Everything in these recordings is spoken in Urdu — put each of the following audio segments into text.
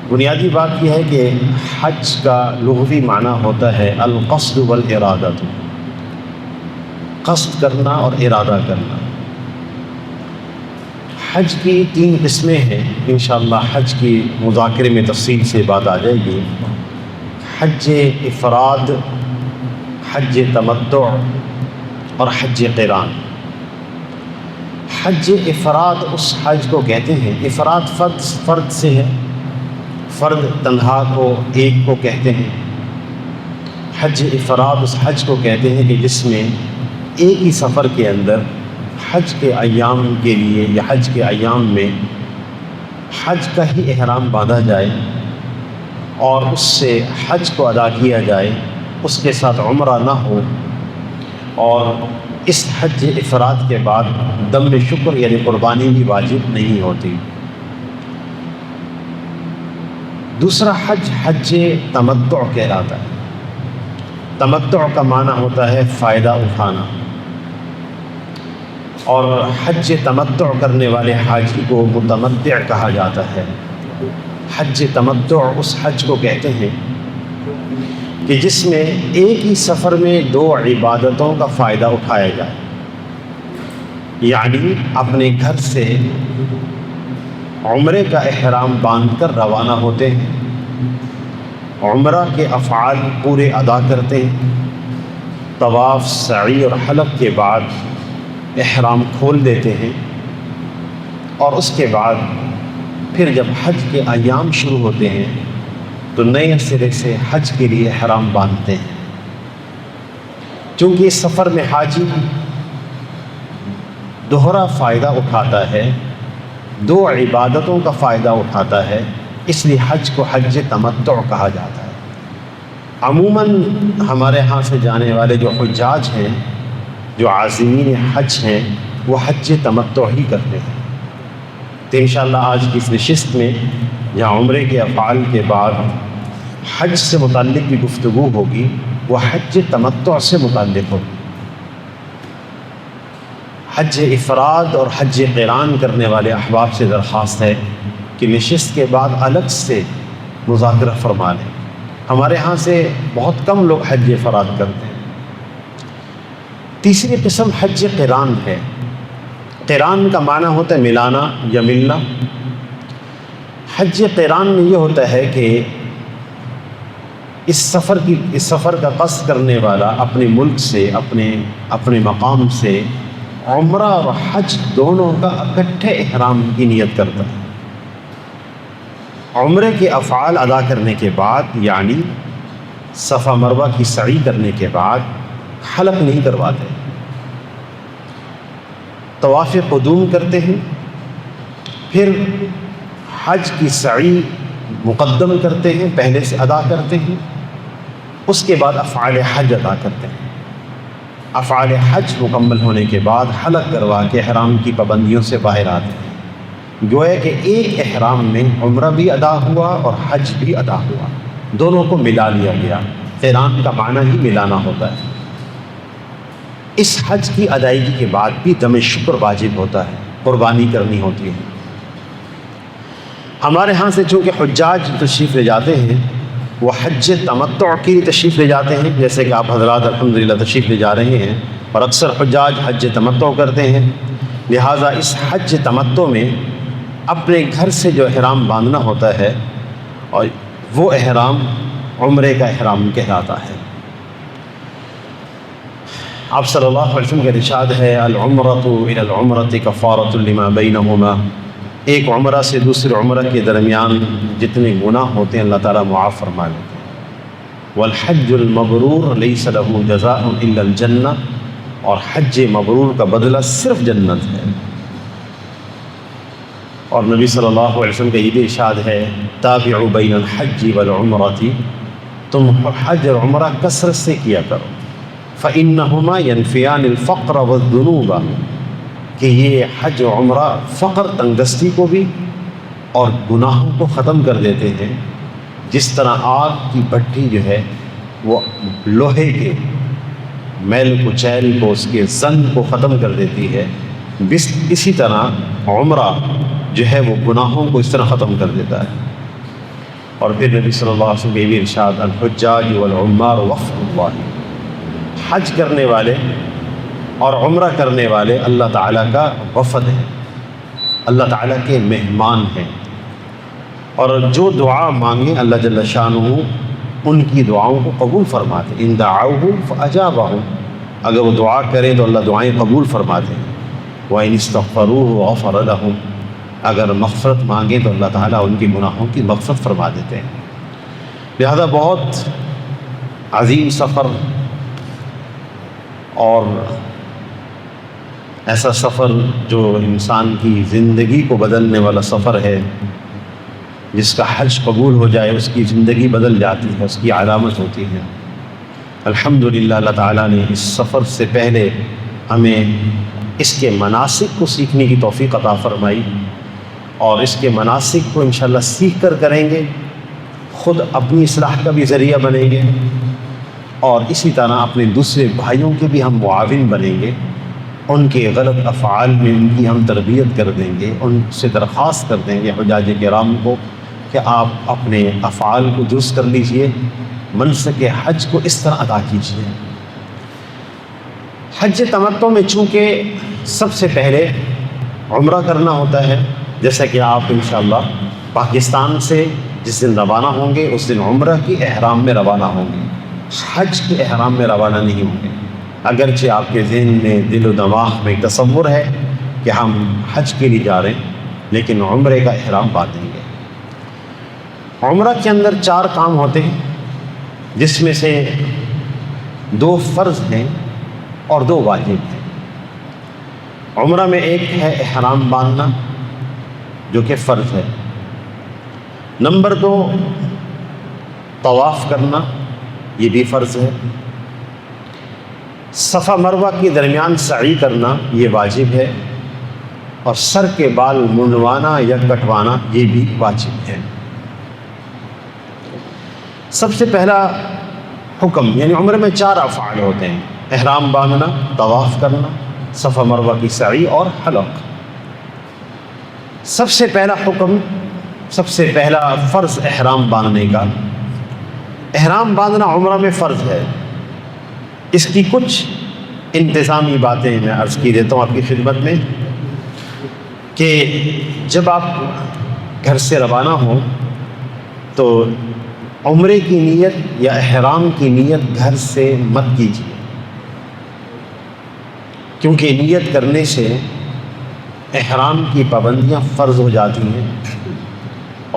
بنیادی بات یہ ہے کہ حج کا لغوی معنی ہوتا ہے القصد والارادۃ، قصد کرنا اور ارادہ کرنا۔ حج کی 3 قسمیں ہیں، انشاءاللہ حج کی مذاکرے میں تفصیل سے بات آ جائے گی۔ حج افراد، حج تمتع اور حج قران۔ حج افراد اس حج کو کہتے ہیں، افراد فرد سے ہے، فرد تنہا کو، ایک کو کہتے ہیں۔ حج افراد اس حج کو کہتے ہیں کہ جس میں ایک ہی سفر کے اندر حج کے ایام کے لیے یا حج کے ایام میں حج کا ہی احرام باندھا جائے اور اس سے حج کو ادا کیا جائے، اس کے ساتھ عمرہ نہ ہو، اور اس حج افراد کے بعد دم شکر یعنی قربانی بھی واجب نہیں ہوتی۔ دوسرا حج حج تمتع کہلاتا ہے۔ تمتع کا معنی ہوتا ہے فائدہ اٹھانا، اور حج تمتع کرنے والے حاجی کو متمتع کہا جاتا ہے۔ حج تمتع اس حج کو کہتے ہیں کہ جس میں ایک ہی سفر میں 2 عبادتوں کا فائدہ اٹھایا جائے، یعنی اپنے گھر سے عمرے کا احرام باندھ کر روانہ ہوتے ہیں، عمرہ کے افعال پورے ادا کرتے ہیں، طواف، سعی اور حلق کے بعد احرام کھول دیتے ہیں، اور اس کے بعد پھر جب حج کے ایام شروع ہوتے ہیں تو نئے سرے سے حج کے لیے احرام باندھتے ہیں۔ چونکہ اس سفر میں حاجی دوہرا فائدہ اٹھاتا ہے، 2 عبادتوں کا فائدہ اٹھاتا ہے، اس لیے حج کو حج تمتع کہا جاتا ہے۔ عموماً ہمارے ہاں سے جانے والے جو حجاج ہیں، جو عازمین حج ہیں، وہ حج تمتع ہی کرتے ہیں۔ تو انشاءاللہ آج کی اس نشست میں جہاں عمرے کے افعال کے بعد حج سے متعلق بھی گفتگو ہوگی، وہ حج تمتع سے متعلق ہوگی۔ حج افراد اور حج قران کرنے والے احباب سے درخواست ہے کہ نشست کے بعد الگ سے مذاکرہ فرما لیں۔ ہمارے ہاں سے بہت کم لوگ حج افراد کرتے ہیں۔ تیسری قسم حج قران ہے۔ قران کا معنی ہوتا ہے ملانا یا ملنا۔ حج قران میں یہ ہوتا ہے کہ اس سفر کا قصد کرنے والا اپنے ملک سے، اپنے مقام سے عمرہ اور حج دونوں کا اکٹھے احرام کی نیت کرتا ہے۔ عمرے کے افعال ادا کرنے کے بعد، یعنی صفا مروہ کی سعی کرنے کے بعد حلق نہیں کرواتے، طواف قدوم کرتے ہیں، پھر حج کی سعی مقدم کرتے ہیں، پہلے سے ادا کرتے ہیں، اس کے بعد افعال حج ادا کرتے ہیں۔ افعال حج مکمل ہونے کے بعد حلق کروا کے احرام کی پابندیوں سے باہر آتے ہیں۔ گویا کہ ایک احرام میں عمرہ بھی ادا ہوا اور حج بھی ادا ہوا، دونوں کو ملا لیا گیا۔ قران کا معنی ہی ملانا ہوتا ہے۔ اس حج کی ادائیگی کے بعد بھی دم شکر واجب ہوتا ہے، قربانی کرنی ہوتی ہے۔ ہمارے ہاں سے چونکہ حجاج تشریف لے جاتے ہیں، وہ حج تمتع کی تشریف لے جاتے ہیں، جیسے کہ آپ حضرات الحمدللہ تشریف لے جا رہے ہیں، اور اکثر حجاج حج تمتع کرتے ہیں۔ لہٰذا اس حج تمتع میں اپنے گھر سے جو احرام باندھنا ہوتا ہے، اور وہ احرام عمرے کا احرام کہلاتا ہے۔ آپ صلی اللہ علیہ وسلم کا ارشاد ہے، العمرۃ الی العمرۃ کفارۃ لما بینہما، ایک عمرہ سے دوسرے عمرہ کے درمیان جتنے گناہ ہوتے ہیں اللہ تعالیٰ معاف فرما لیتے ہیں۔ والحج المبرور لیس له جزاء الا الجنہ، اور حج مبرور کا بدلہ صرف جنت ہے۔ اور نبی صلی اللہ علیہ وسلم کا یہ بھی ارشاد ہے، تابعوا بین الحج والعمرۃ، تم حج اور عمرہ کثرت سے کیا کرو، فإنہما ینفیان الفقر والذنوب، کہ یہ حج و عمرہ فقر، تنگدستی کو بھی اور گناہوں کو ختم کر دیتے ہیں۔ جس طرح آگ کی بھٹی جو ہے وہ لوہے کے میل کچیل کو، اس کے زنگ کو ختم کر دیتی ہے، اسی طرح عمرہ جو ہے وہ گناہوں کو اس طرح ختم کر دیتا ہے۔ اور پھر نبی صلی اللہ علیہ وسلم کے بھی ارشاد الحجاج والعمار وفد اللہ، حج کرنے والے اور عمرہ کرنے والے اللہ تعالیٰ کا وفد ہے، اللہ تعالیٰ کے مہمان ہیں، اور جو دعا مانگیں اللہ جل شانہ ان کی دعاؤں کو قبول فرماتے ہیں۔ ان دعوہ فاجابہم، اگر وہ دعا کریں تو اللہ دعائیں قبول فرماتے ہیں۔ وَإِنِ اسْتَغْفَرُوهُ غَفَرَ لَهُمْ، اگر مغفرت مانگیں تو اللہ تعالیٰ ان کی گناہوں کی مغفرت فرما دیتے ہیں۔ لہذا بہت عظیم سفر اور ایسا سفر جو انسان کی زندگی کو بدلنے والا سفر ہے، جس کا حج قبول ہو جائے اس کی زندگی بدل جاتی ہے، اس کی علامت ہوتی ہے۔ الحمدللہ اللہ تعالیٰ نے اس سفر سے پہلے ہمیں اس کے مناسک کو سیکھنے کی توفیق عطا فرمائی، اور اس کے مناسک کو انشاءاللہ سیکھ کر کریں گے، خود اپنی اصلاح کا بھی ذریعہ بنیں گے، اور اسی طرح اپنے دوسرے بھائیوں کے بھی ہم معاون بنیں گے، ان کے غلط افعال میں ان کی ہم تربیت کر دیں گے، ان سے درخواست کر دیں گے حجاج کرام کو کہ آپ اپنے افعال کو درست کر لیجئے، منسک حج کو اس طرح ادا کیجئے۔ حج تمتع میں چونکہ سب سے پہلے عمرہ کرنا ہوتا ہے، جیسا کہ آپ انشاءاللہ پاکستان سے جس دن روانہ ہوں گے اس دن عمرہ کی احرام میں روانہ ہوں گے، حج کے احرام میں روانہ نہیں ہوں گے، اگرچہ آپ کے ذہن میں دل و دماغ میں ایک تصور ہے کہ ہم حج کے لیے جا رہے ہیں، لیکن عمرے کا احرام باندھیں گے۔ عمرہ کے اندر 4 کام ہوتے ہیں، جس میں سے 2 فرض ہیں اور 2 واجب ہیں۔ عمرہ میں ایک ہے احرام باندھنا جو کہ فرض ہے، نمبر 2 طواف کرنا، یہ بھی فرض ہے، صفا مروہ کے درمیان سعی کرنا یہ واجب ہے، اور سر کے بال منڈوانا یا کٹوانا یہ بھی واجب ہے۔ سب سے پہلا حکم، یعنی عمرے میں 4 افعال ہوتے ہیں، احرام باندھنا، طواف کرنا، صفا مروہ کی سعی اور حلق۔ سب سے پہلا حکم، سب سے پہلا فرض احرام باندھنے کا۔ احرام باندھنا عمرہ میں فرض ہے۔ اس کی کچھ انتظامی باتیں میں عرض کی دیتا ہوں آپ کی خدمت میں، کہ جب آپ گھر سے روانہ ہوں تو عمرے کی نیت یا احرام کی نیت گھر سے مت کیجیے، کیونکہ نیت کرنے سے احرام کی پابندیاں فرض ہو جاتی ہیں،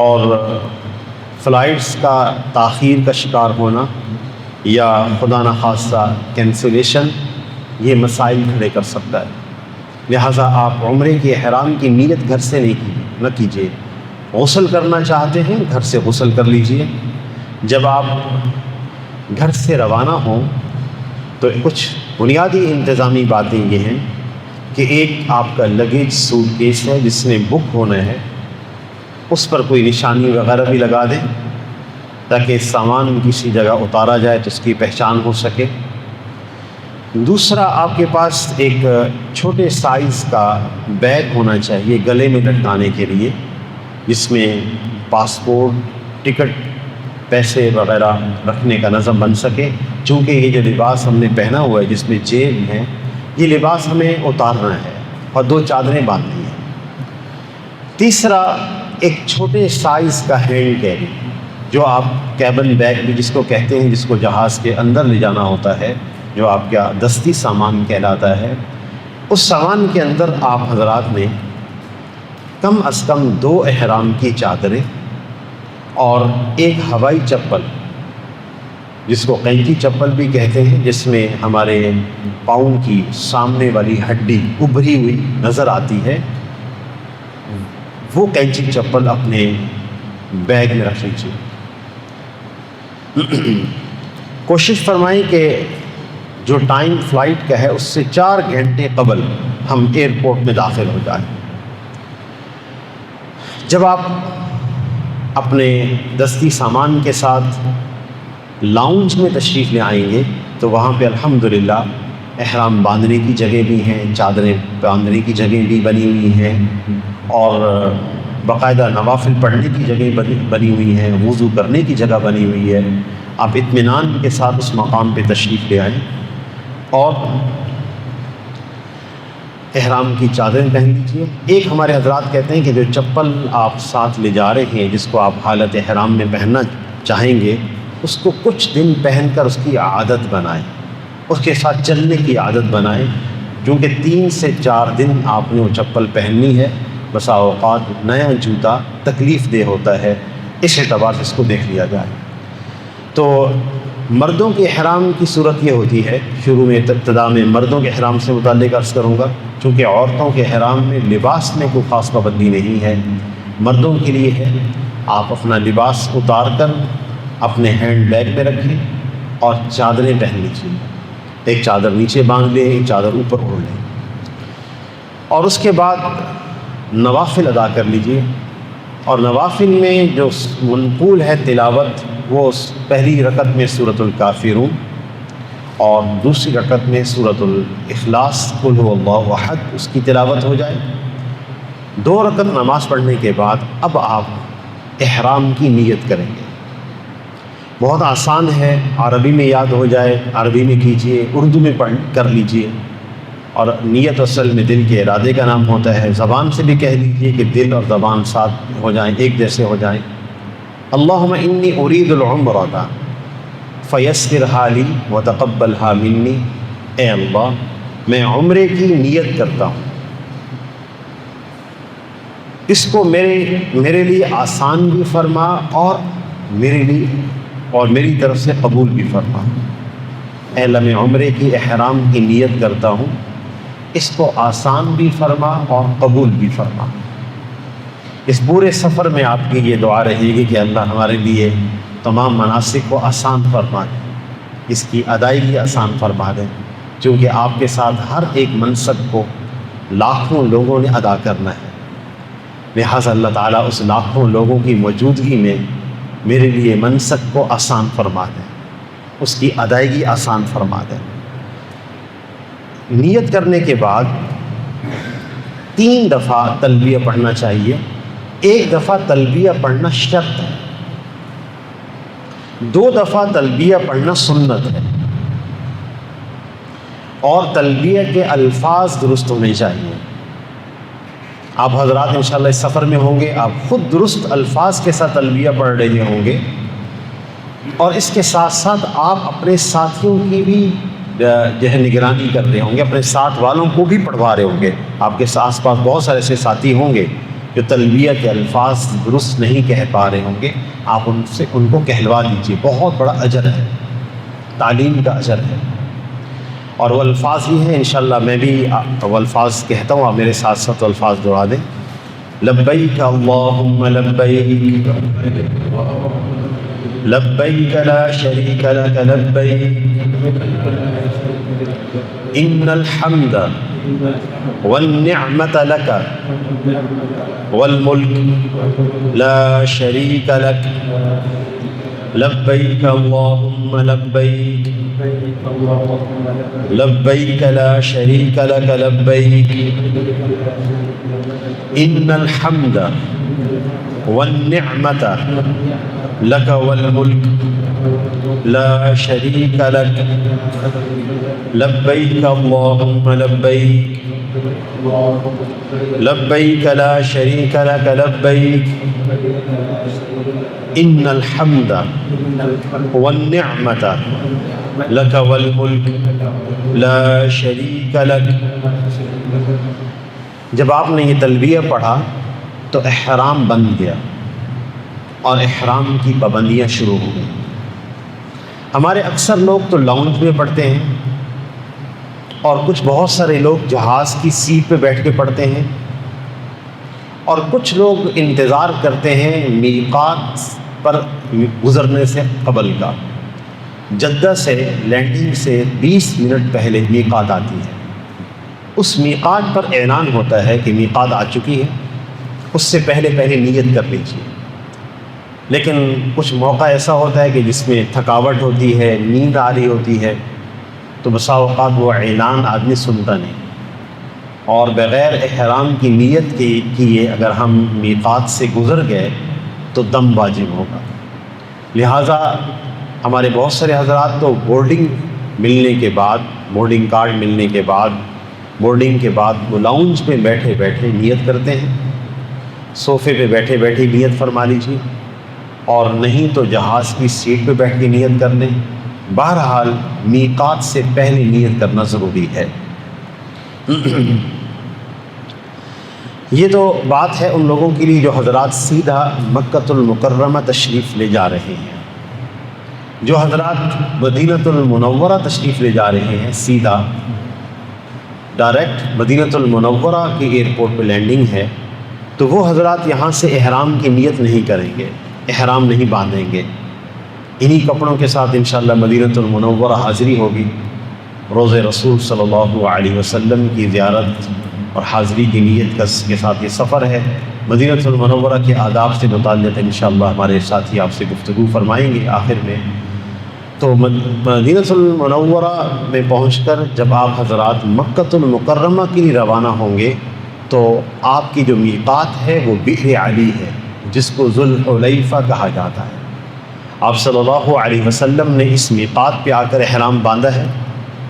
اور فلائٹس کا تاخیر کا شکار ہونا یا خدا نخواستہ کینسلیشن یہ مسائل کھڑے کر سکتا ہے۔ لہٰذا آپ عمرے کے احرام کی نیت گھر سے نہ کیجیے۔ غسل کرنا چاہتے ہیں گھر سے غسل کر لیجئے۔ جب آپ گھر سے روانہ ہوں تو کچھ بنیادی انتظامی باتیں یہ ہیں کہ ایک آپ کا لگیج سوٹ کیس ہے جس میں بک ہونا ہے، اس پر کوئی نشانی وغیرہ بھی لگا دیں تاکہ سامان کسی جگہ اتارا جائے تو اس کی پہچان ہو سکے۔ دوسرا، آپ کے پاس ایک چھوٹے سائز کا بیگ ہونا چاہیے گلے میں لٹکانے کے لیے، جس میں پاسپورٹ، ٹکٹ، پیسے وغیرہ رکھنے کا نظم بن سکے، چونکہ یہ جو لباس ہم نے پہنا ہوا ہے جس میں جیب ہے، یہ لباس ہمیں اتارنا ہے اور 2 چادریں باندھنی ہیں۔ تیسرا، ایک چھوٹے سائز کا ہینڈ کیری، جو آپ کیبن بیگ بھی جس کو کہتے ہیں، جس کو جہاز کے اندر لے جانا ہوتا ہے، جو آپ کا دستی سامان کہلاتا ہے، اس سامان کے اندر آپ حضرات نے کم از کم 2 احرام کی چادریں اور ایک ہوائی چپل، جس کو قینچی چپل بھی کہتے ہیں، جس میں ہمارے پاؤں کی سامنے والی ہڈی ابھری ہوئی نظر آتی ہے، وہ قینچی چپل اپنے بیگ میں رکھ لیجیے۔ کوشش فرمائیں کہ جو ٹائم فلائٹ کا ہے اس سے 4 گھنٹے قبل ہم ایئرپورٹ میں داخل ہو جائیں۔ جب آپ اپنے دستی سامان کے ساتھ لاؤنج میں تشریف لے آئیں گے تو وہاں پہ الحمدللہ احرام باندھنے کی جگہ بھی ہیں، چادریں باندھنے کی جگہ بھی بنی ہوئی ہیں، اور باقاعدہ نوافل پڑھنے کی جگہ بنی ہوئی ہیں، وضو کرنے کی جگہ بنی ہوئی ہے۔ آپ اطمینان کے ساتھ اس مقام پہ تشریف لے آئیں اور احرام کی چادریں پہن لیجیے۔ ایک ہمارے حضرات کہتے ہیں کہ جو چپل آپ ساتھ لے جا رہے ہیں، جس کو آپ حالت احرام میں پہننا چاہیں گے، اس کو کچھ دن پہن کر اس کی عادت بنائیں، اس کے ساتھ چلنے کی عادت بنائیں، کیونکہ 3 سے 4 دن آپ نے وہ چپل پہننی ہے۔ بسا اوقات نیا جوتا تکلیف دہ ہوتا ہے، اس اعتبار سے اس کو دیکھ لیا جائے۔ تو مردوں کے احرام کی صورت یہ ہوتی ہے، شروع میں ابتدا میں مردوں کے احرام سے متعلق عرض کروں گا، چونکہ عورتوں کے احرام میں لباس میں کوئی خاص پابندی نہیں ہے، مردوں کے لیے ہے۔ آپ اپنا لباس اتار کر اپنے ہینڈ بیگ میں رکھیں اور چادریں پہن لیجیے، ایک چادر نیچے باندھ لیں، ایک چادر اوپر اوڑھ لیں، اور اس کے بعد نوافل ادا کر لیجیے۔ اور نوافل میں جو منقول ہے تلاوت، وہ پہلی رکعت میں سورۃ الکافرون اور دوسری رکعت میں سورۃ الاخلاص قل هو اللہ احد، اس کی تلاوت ہو جائے۔ 2 رکعت نماز پڑھنے کے بعد اب آپ احرام کی نیت کریں گے۔ بہت آسان ہے، عربی میں یاد ہو جائے عربی میں کیجیے، اردو میں پڑھ کر لیجیے، اور نیت اصل میں دل کے ارادے کا نام ہوتا ہے۔ زبان سے بھی کہہ لیجیے کہ دل اور زبان ساتھ ہو جائیں، ایک جیسے ہو جائیں۔ اللہم انی ارید العمرۃ فیسرھا لی وتقبلھا منی، اے اللہ میں عمرے کی نیت کرتا ہوں، اس کو میرے لیے آسان بھی فرما اور میری طرف سے قبول بھی فرما۔ اے اللہ میں عمرے کی احرام کی نیت کرتا ہوں، اس کو آسان بھی فرما اور قبول بھی فرما۔ اس پورے سفر میں آپ کی یہ دعا رہے گی کہ اللہ ہمارے لیے تمام مناسک کو آسان فرما دیں، اس کی ادائیگی آسان فرما دیں، کیونکہ آپ کے ساتھ ہر ایک منسک کو لاکھوں لوگوں نے ادا کرنا ہے، لہٰذا اللہ تعالیٰ اس لاکھوں لوگوں کی موجودگی میں میرے لیے منسک کو آسان فرما دیں، اس کی ادائیگی آسان فرما دیں۔ نیت کرنے کے بعد 3 دفعہ تلبیہ پڑھنا چاہیے، 1 دفعہ تلبیہ پڑھنا شرط ہے، 2 دفعہ تلبیہ پڑھنا سنت ہے، اور تلبیہ کے الفاظ درست ہونے چاہیے۔ آپ حضرات انشاءاللہ اس سفر میں ہوں گے، آپ خود درست الفاظ کے ساتھ تلبیہ پڑھ رہے ہوں گے، اور اس کے ساتھ ساتھ آپ اپنے ساتھیوں کی بھی جو ہے نگرانی کر رہے ہوں گے، اپنے ساتھ والوں کو بھی پڑھوا رہے ہوں گے۔ آپ کے آس پاس بہت سارے ایسے ساتھی ہوں گے جو تلبیہ کے الفاظ درست نہیں کہہ پا رہے ہوں گے، آپ ان کو کہلوا دیجیے، بہت بڑا اجر ہے، تعلیم کا اجر ہے۔ اور وہ الفاظ ہی ہیں، انشاءاللہ میں بھی وہ الفاظ کہتا ہوں، آپ میرے ساتھ ساتھ وہ الفاظ دہرا دیں۔ لبیک اللہم لبیک لبیک لا شریک لک لبیک ان الحمد والنعمت لک والملک لا شریک لک لبیک اللہم لبیک لبیک لا شریک لک لبیک ان الحمد والنعمت لک والملک لا شریک لک لبیک اللہم لبیک لبیک لا شریک لک لبیک ان الحمد والنعمت لک والملک لا شریک لک۔ جب آپ نے یہ تلبیہ پڑھا تو احرام بن گیا اور احرام کی پابندیاں شروع ہو گئیں۔ ہمارے اکثر لوگ تو لاؤنج میں پڑھتے ہیں، اور بہت سارے لوگ جہاز کی سیٹ پہ بیٹھ کے پڑھتے ہیں، اور کچھ لوگ انتظار کرتے ہیں میقات پر گزرنے سے قبل کا۔ جدہ سے لینڈنگ سے 20 منٹ پہلے میقات آتی ہے، اس میقات پر اعلان ہوتا ہے کہ میقات آ چکی ہے، اس سے پہلے نیت کر لیجیے۔ لیکن کچھ موقع ایسا ہوتا ہے کہ جس میں تھکاوٹ ہوتی ہے، نیند آ رہی ہوتی ہے، تو بسا اوقات وہ اعلان آدمی سنتا نہیں، اور بغیر احرام کی نیت کے کیے اگر ہم میقات سے گزر گئے تو دم واجب ہوگا۔ لہٰذا ہمارے بہت سارے حضرات تو بورڈنگ ملنے کے بعد، بورڈنگ کارڈ ملنے کے بعد، بورڈنگ کے بعد وہ لاؤنج پہ بیٹھے بیٹھے نیت کرتے ہیں، صوفے پہ بیٹھے بیٹھے نیت فرما لیجیے، اور نہیں تو جہاز کی سیٹ پہ بیٹھ کے نیت کر لیں۔ بہرحال میقات سے پہلے نیت کرنا ضروری ہے۔ یہ تو بات ہے ان لوگوں کے لیے جو حضرات سیدھا مکۃ المکرمہ تشریف لے جا رہے ہیں۔ جو حضرات مدینۃ المنورہ تشریف لے جا رہے ہیں، سیدھا ڈائریکٹ مدینۃ المنورہ کے ایئرپورٹ پہ لینڈنگ ہے، تو وہ حضرات یہاں سے احرام کی نیت نہیں کریں گے، احرام نہیں باندھیں گے۔ انہی کپڑوں کے ساتھ انشاءاللہ مدینۃ المنورہ حاضری ہوگی، روضہ رسول صلی اللہ علیہ وسلم کی زیارت اور حاضری کی نیت کے ساتھ یہ سفر ہے۔ مدینۃ المنورہ کے آداب سے متعلق انشاءاللہ ہمارے ساتھی آپ سے گفتگو فرمائیں گے آخر میں۔ تو مدینۃ المنورہ میں پہنچ کر جب آپ حضرات مکۃ المکرمہ کے لیے روانہ ہوں گے تو آپ کی جو میقات ہے وہ بئر علی ہے، جس کو ذوالحلیفہ کہا جاتا ہے۔ آپ صلی اللہ علیہ وسلم نے اس میقات پہ آ کر احرام باندھا ہے،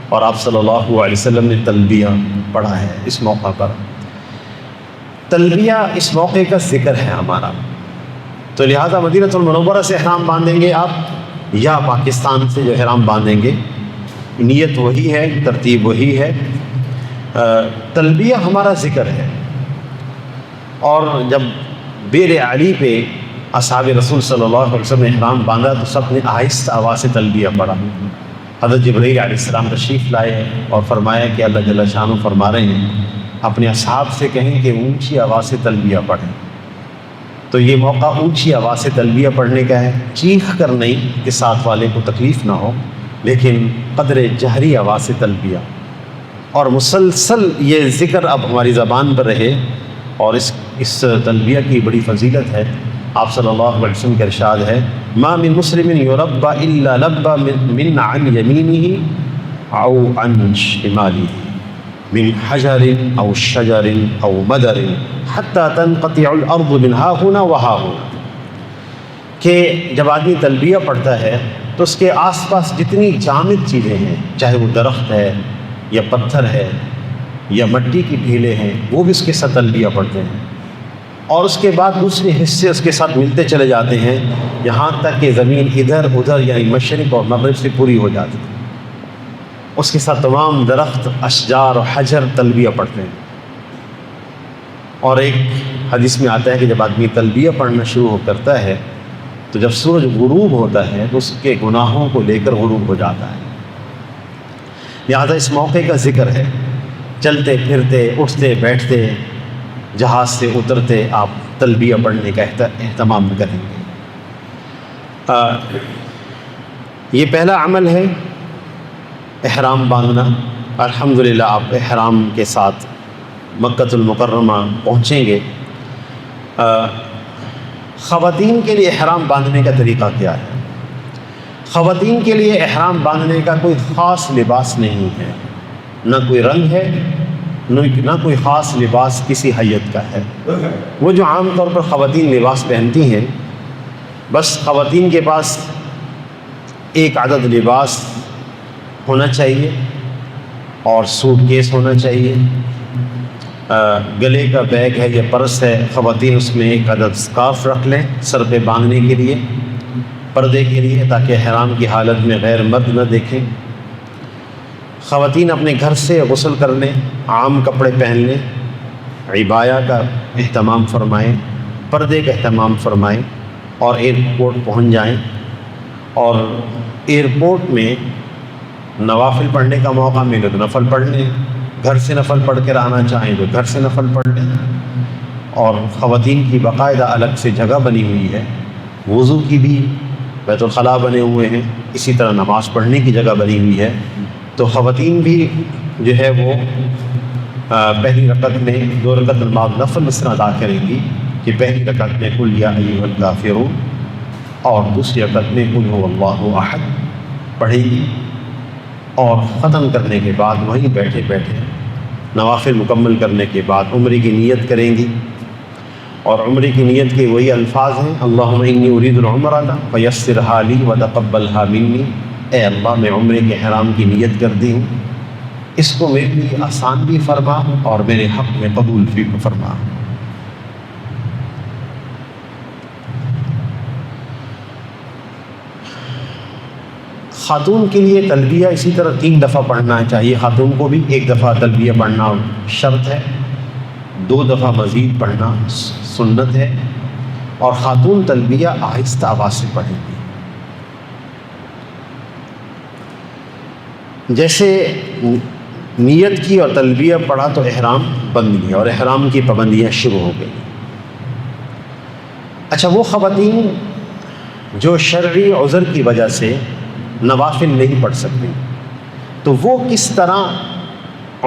اور آپ صلی اللہ علیہ وسلم نے تلبیہ پڑھا ہے۔ اس موقع پر تلبیہ اس موقع کا ذکر ہے ہمارا، تو لہٰذا مدینۃ المنورہ سے احرام باندھیں گے آپ، یا پاکستان سے جو احرام باندھیں گے، نیت وہی ہے، ترتیب وہی ہے، تلبیہ ہمارا ذکر ہے۔ اور جب بئر علی پہ اصحاب رسول صلی اللہ علیہ وسلم نے احرام باندھا تو سب نے آہستہ آواز سے تلبیہ پڑھا۔ حضرت جبرائیل علیہ السلام تشریف لائے اور فرمایا کہ اللہ جل شانہ فرما رہے ہیں اپنے اصحاب سے کہیں کہ اونچی آواز سے تلبیہ پڑھیں۔ تو یہ موقع اونچی آواز سے تلبیہ پڑھنے کا ہے، چیخ کر نہیں کہ ساتھ والے کو تکلیف نہ ہو، لیکن قدر جہری آواز سے تلبیہ، اور مسلسل یہ ذکر اب ہماری زبان پر رہے۔ اور اس تلبیہ کی بڑی فضیلت ہے۔ آپ صلی اللہ علیہ وسلم کا ارشاد ہے، ما من مسلم یربى الا لبى من عن یمینہ او عن شمالہ من حجر او شجر او مدر حتى تنقطع الارض من ها هنا وها هنا، کہ جب آدمی تلبیہ پڑھتا ہے تو اس کے آس پاس جتنی جامد چیزیں ہیں، چاہے وہ درخت ہے یا پتھر ہے یا مٹی کی ڈھیلیں ہیں، وہ بھی اس کے ساتھ تلبیہ پڑھتے ہیں، اور اس کے بعد دوسرے حصے اس کے ساتھ ملتے چلے جاتے ہیں، یہاں تک کہ زمین ادھر ادھر یعنی مشرق اور مغرب سے پوری ہو جاتی ہے۔ اس کے ساتھ تمام درخت، اشجار اور حجر تلبیہ پڑھتے ہیں۔ اور ایک حدیث میں آتا ہے کہ جب آدمی تلبیہ پڑھنا شروع کرتا ہے تو جب سورج غروب ہوتا ہے تو اس کے گناہوں کو لے کر غروب ہو جاتا ہے۔ لہٰذا اس موقع کا ذکر ہے، چلتے پھرتے، اٹھتے بیٹھتے، جہاز سے اترتے آپ تلبیہ پڑھنے کا اہتمام کریں گے۔ یہ پہلا عمل ہے احرام باندھنا۔ الحمدللہ آپ احرام کے ساتھ مکۃ المکرمہ پہنچیں گے۔ خواتین کے لیے احرام باندھنے کا طریقہ کیا ہے؟ خواتین کے لیے احرام باندھنے کا کوئی خاص لباس نہیں ہے، نہ کوئی رنگ ہے، نہ کوئی خاص لباس کسی حیت کا ہے۔ وہ جو عام طور پر خواتین لباس پہنتی ہیں، بس خواتین کے پاس ایک عدد لباس ہونا چاہیے، اور سوٹ کیس ہونا چاہیے، گلے کا بیگ ہے یا پرس ہے، خواتین اس میں ایک عدد اسکارف رکھ لیں سر پہ باندھنے کے لیے، پردے کے لیے، تاکہ احرام کی حالت میں غیر مرد نہ دیکھیں۔ خواتین اپنے گھر سے غسل کر لیں، عام کپڑے پہن لیں، عبایا کا اہتمام فرمائیں، پردے کا اہتمام فرمائیں، اور ایئرپورٹ پہنچ جائیں۔ اور ایئرپورٹ میں نوافل پڑھنے کا موقع ملے تو نفل پڑھ لیں، گھر سے نفل پڑھ کر آنا چاہیں تو گھر سے نفل پڑھ لیں۔ اور خواتین کی باقاعدہ الگ سے جگہ بنی ہوئی ہے، وضو کی بھی بیت الخلاء بنے ہوئے ہیں، اسی طرح نماز پڑھنے کی جگہ بنی ہوئی ہے۔ تو خواتین بھی جو ہے وہ پہلی رکعت میں 2 رکعت نماز نفل اس طرح ادا کریں گی کہ پہلی رکعت میں قل یا ایھا الکافرون اور دوسری رکعت میں قل ھو اللہ احد پڑھیں گی۔ اور ختم کرنے کے بعد وہیں بیٹھے بیٹھے نوافل مکمل کرنے کے بعد عمرے کی نیت کریں گی، اور عمرے کی نیت کے وہی الفاظ ہیں، اللہم انی ارید العمرۃ فیسرھا لی وتقبلھا منی، اے اللہ میں عمرے کے احرام کی نیت کر دی ہوں، اس کو میرے لیے آسان بھی فرما اور میرے حق میں قبول بھی فرما۔ خاتون کے لیے تلبیہ اسی طرح 3 دفعہ پڑھنا چاہیے، خاتون کو بھی 1 دفعہ تلبیہ پڑھنا شرط ہے، 2 دفعہ مزید پڑھنا سنت ہے، اور خاتون تلبیہ آہستہ آواز سے پڑھیں گی۔ جیسے نیت کی اور تلبیہ پڑھا تو احرام بند گیا اور احرام کی پابندیاں شروع ہو گئی۔ اچھا، وہ خواتین جو شرعی عذر کی وجہ سے نوافل نہیں پڑھ سکتی تو وہ کس طرح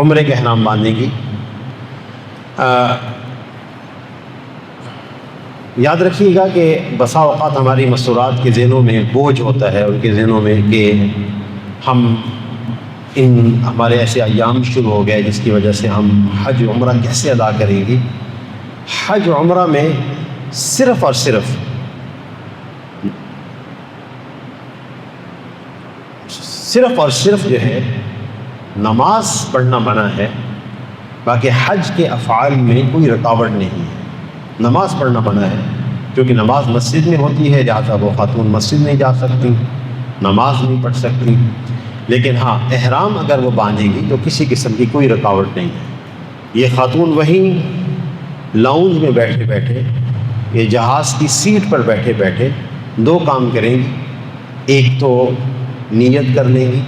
عمرے کے احرام باندھیں گی؟ یاد رکھیے گا کہ بسا اوقات ہماری مسورات کے ذہنوں میں بوجھ ہوتا ہے، ان کے ذہنوں میں کہ ہمارے ایسے ایام شروع ہو گئے جس کی وجہ سے ہم حج عمرہ کیسے ادا کریں گے۔ حج عمرہ میں صرف اور صرف جو ہے نماز پڑھنا منع ہے، باقی حج کے افعال میں کوئی رکاوٹ نہیں ہے۔ نماز پڑھنا منع ہے کیونکہ نماز مسجد میں ہوتی ہے، لہٰذا وہ خاتون مسجد نہیں جا سکتی، نماز نہیں پڑھ سکتی، لیکن ہاں احرام اگر وہ باندھیں گی تو کسی قسم کی کوئی رکاوٹ نہیں ہے۔ یہ خاتون وہیں لاؤنج میں بیٹھے بیٹھے، یہ جہاز کی سیٹ پر بیٹھے بیٹھے 2 کام کریں گی، ایک تو نیت کر لیں گی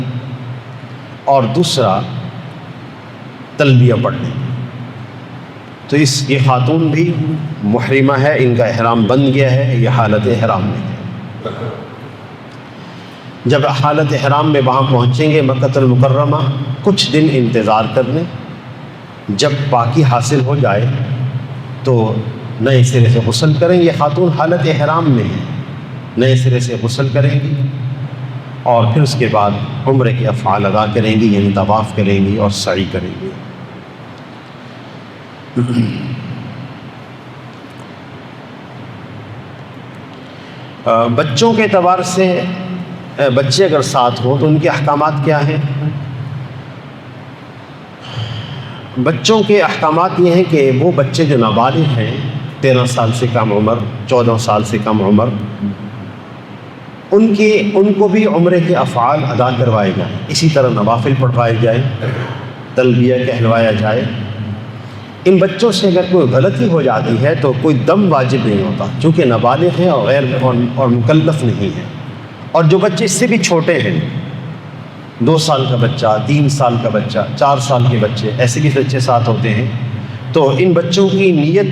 اور دوسرا تلبیہ پڑھ لیں گی۔ تو یہ خاتون بھی محرمہ ہے، ان کا احرام بن گیا ہے، یہ حالت احرام میں ہے۔ جب حالت احرام میں وہاں پہنچیں گے مکہ المکرمہ، کچھ دن انتظار کر لیں، جب پاکی حاصل ہو جائے تو نئے سرے سے غسل کریں۔ یہ خاتون حالت احرام میں ہے، نئے سرے سے غسل کریں گی اور پھر اس کے بعد عمرے کے افعال ادا کریں گی، یعنی طواف کریں گی اور سعی کریں گی۔ بچوں کے اعتبار سے بچے اگر ساتھ ہوں تو ان کے احکامات کیا ہیں؟ بچوں کے احکامات یہ ہیں کہ وہ بچے جو نابالغ ہیں، 13 سال سے کم عمر، 14 سال سے کم عمر، ان کو بھی عمرے کے افعال ادا کروائے جائیں، اسی طرح نوافل پڑھوائے جائیں، تلبیہ کہلوایا جائے۔ ان بچوں سے اگر کوئی غلطی ہو جاتی ہے تو کوئی دم واجب نہیں ہوتا، چونکہ نابالغ ہیں اور مکلف نہیں ہیں۔ اور جو بچے اس سے بھی چھوٹے ہیں، 2 سال کا بچہ، 3 سال کا بچہ، 4 سال کے بچے، ایسے بھی بچے ساتھ ہوتے ہیں، تو ان بچوں کی نیت،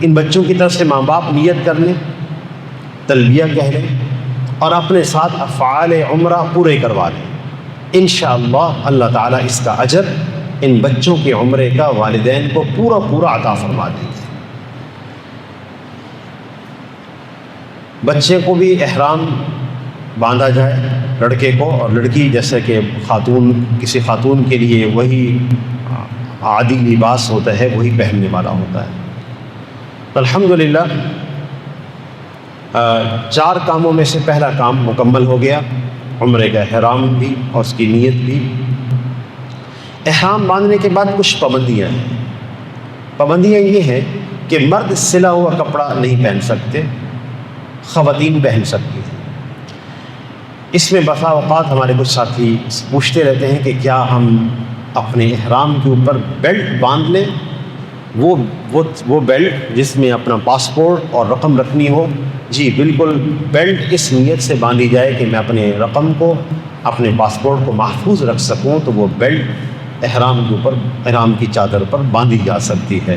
ان بچوں کی طرف سے ماں باپ نیت کر لیں، تلبیہ کہہ لیں اور اپنے ساتھ افعال عمرہ پورے کروا لیں۔ انشاءاللہ اللہ تعالیٰ اس کا اجر ان بچوں کے عمرے کا والدین کو پورا عطا فرما دیں گے۔ بچے کو بھی احرام باندھا جائے، لڑکے کو، اور لڑکی جیسے کہ کسی خاتون کے لیے وہی عادی لباس ہوتا ہے، وہی پہننے والا ہوتا ہے۔ الحمدللہ 4 کاموں میں سے پہلا کام مکمل ہو گیا، عمرے کا احرام بھی اور اس کی نیت بھی۔ احرام باندھنے کے بعد کچھ پابندیاں ہیں۔ پابندیاں یہ ہیں کہ مرد سلا ہوا کپڑا نہیں پہن سکتے، خواتین پہن سکتی ہیں۔ اس میں بسا اوقات ہمارے کچھ ساتھی پوچھتے رہتے ہیں کہ کیا ہم اپنے احرام کے اوپر بیلٹ باندھ لیں؟ وہ بیلٹ جس میں اپنا پاسپورٹ اور رقم رکھنی ہو، جی بالکل، بیلٹ اس نیت سے باندھی جائے کہ میں اپنے رقم کو، اپنے پاسپورٹ کو محفوظ رکھ سکوں، تو وہ بیلٹ احرام کے اوپر، احرام کی چادر پر باندھی جا سکتی ہے۔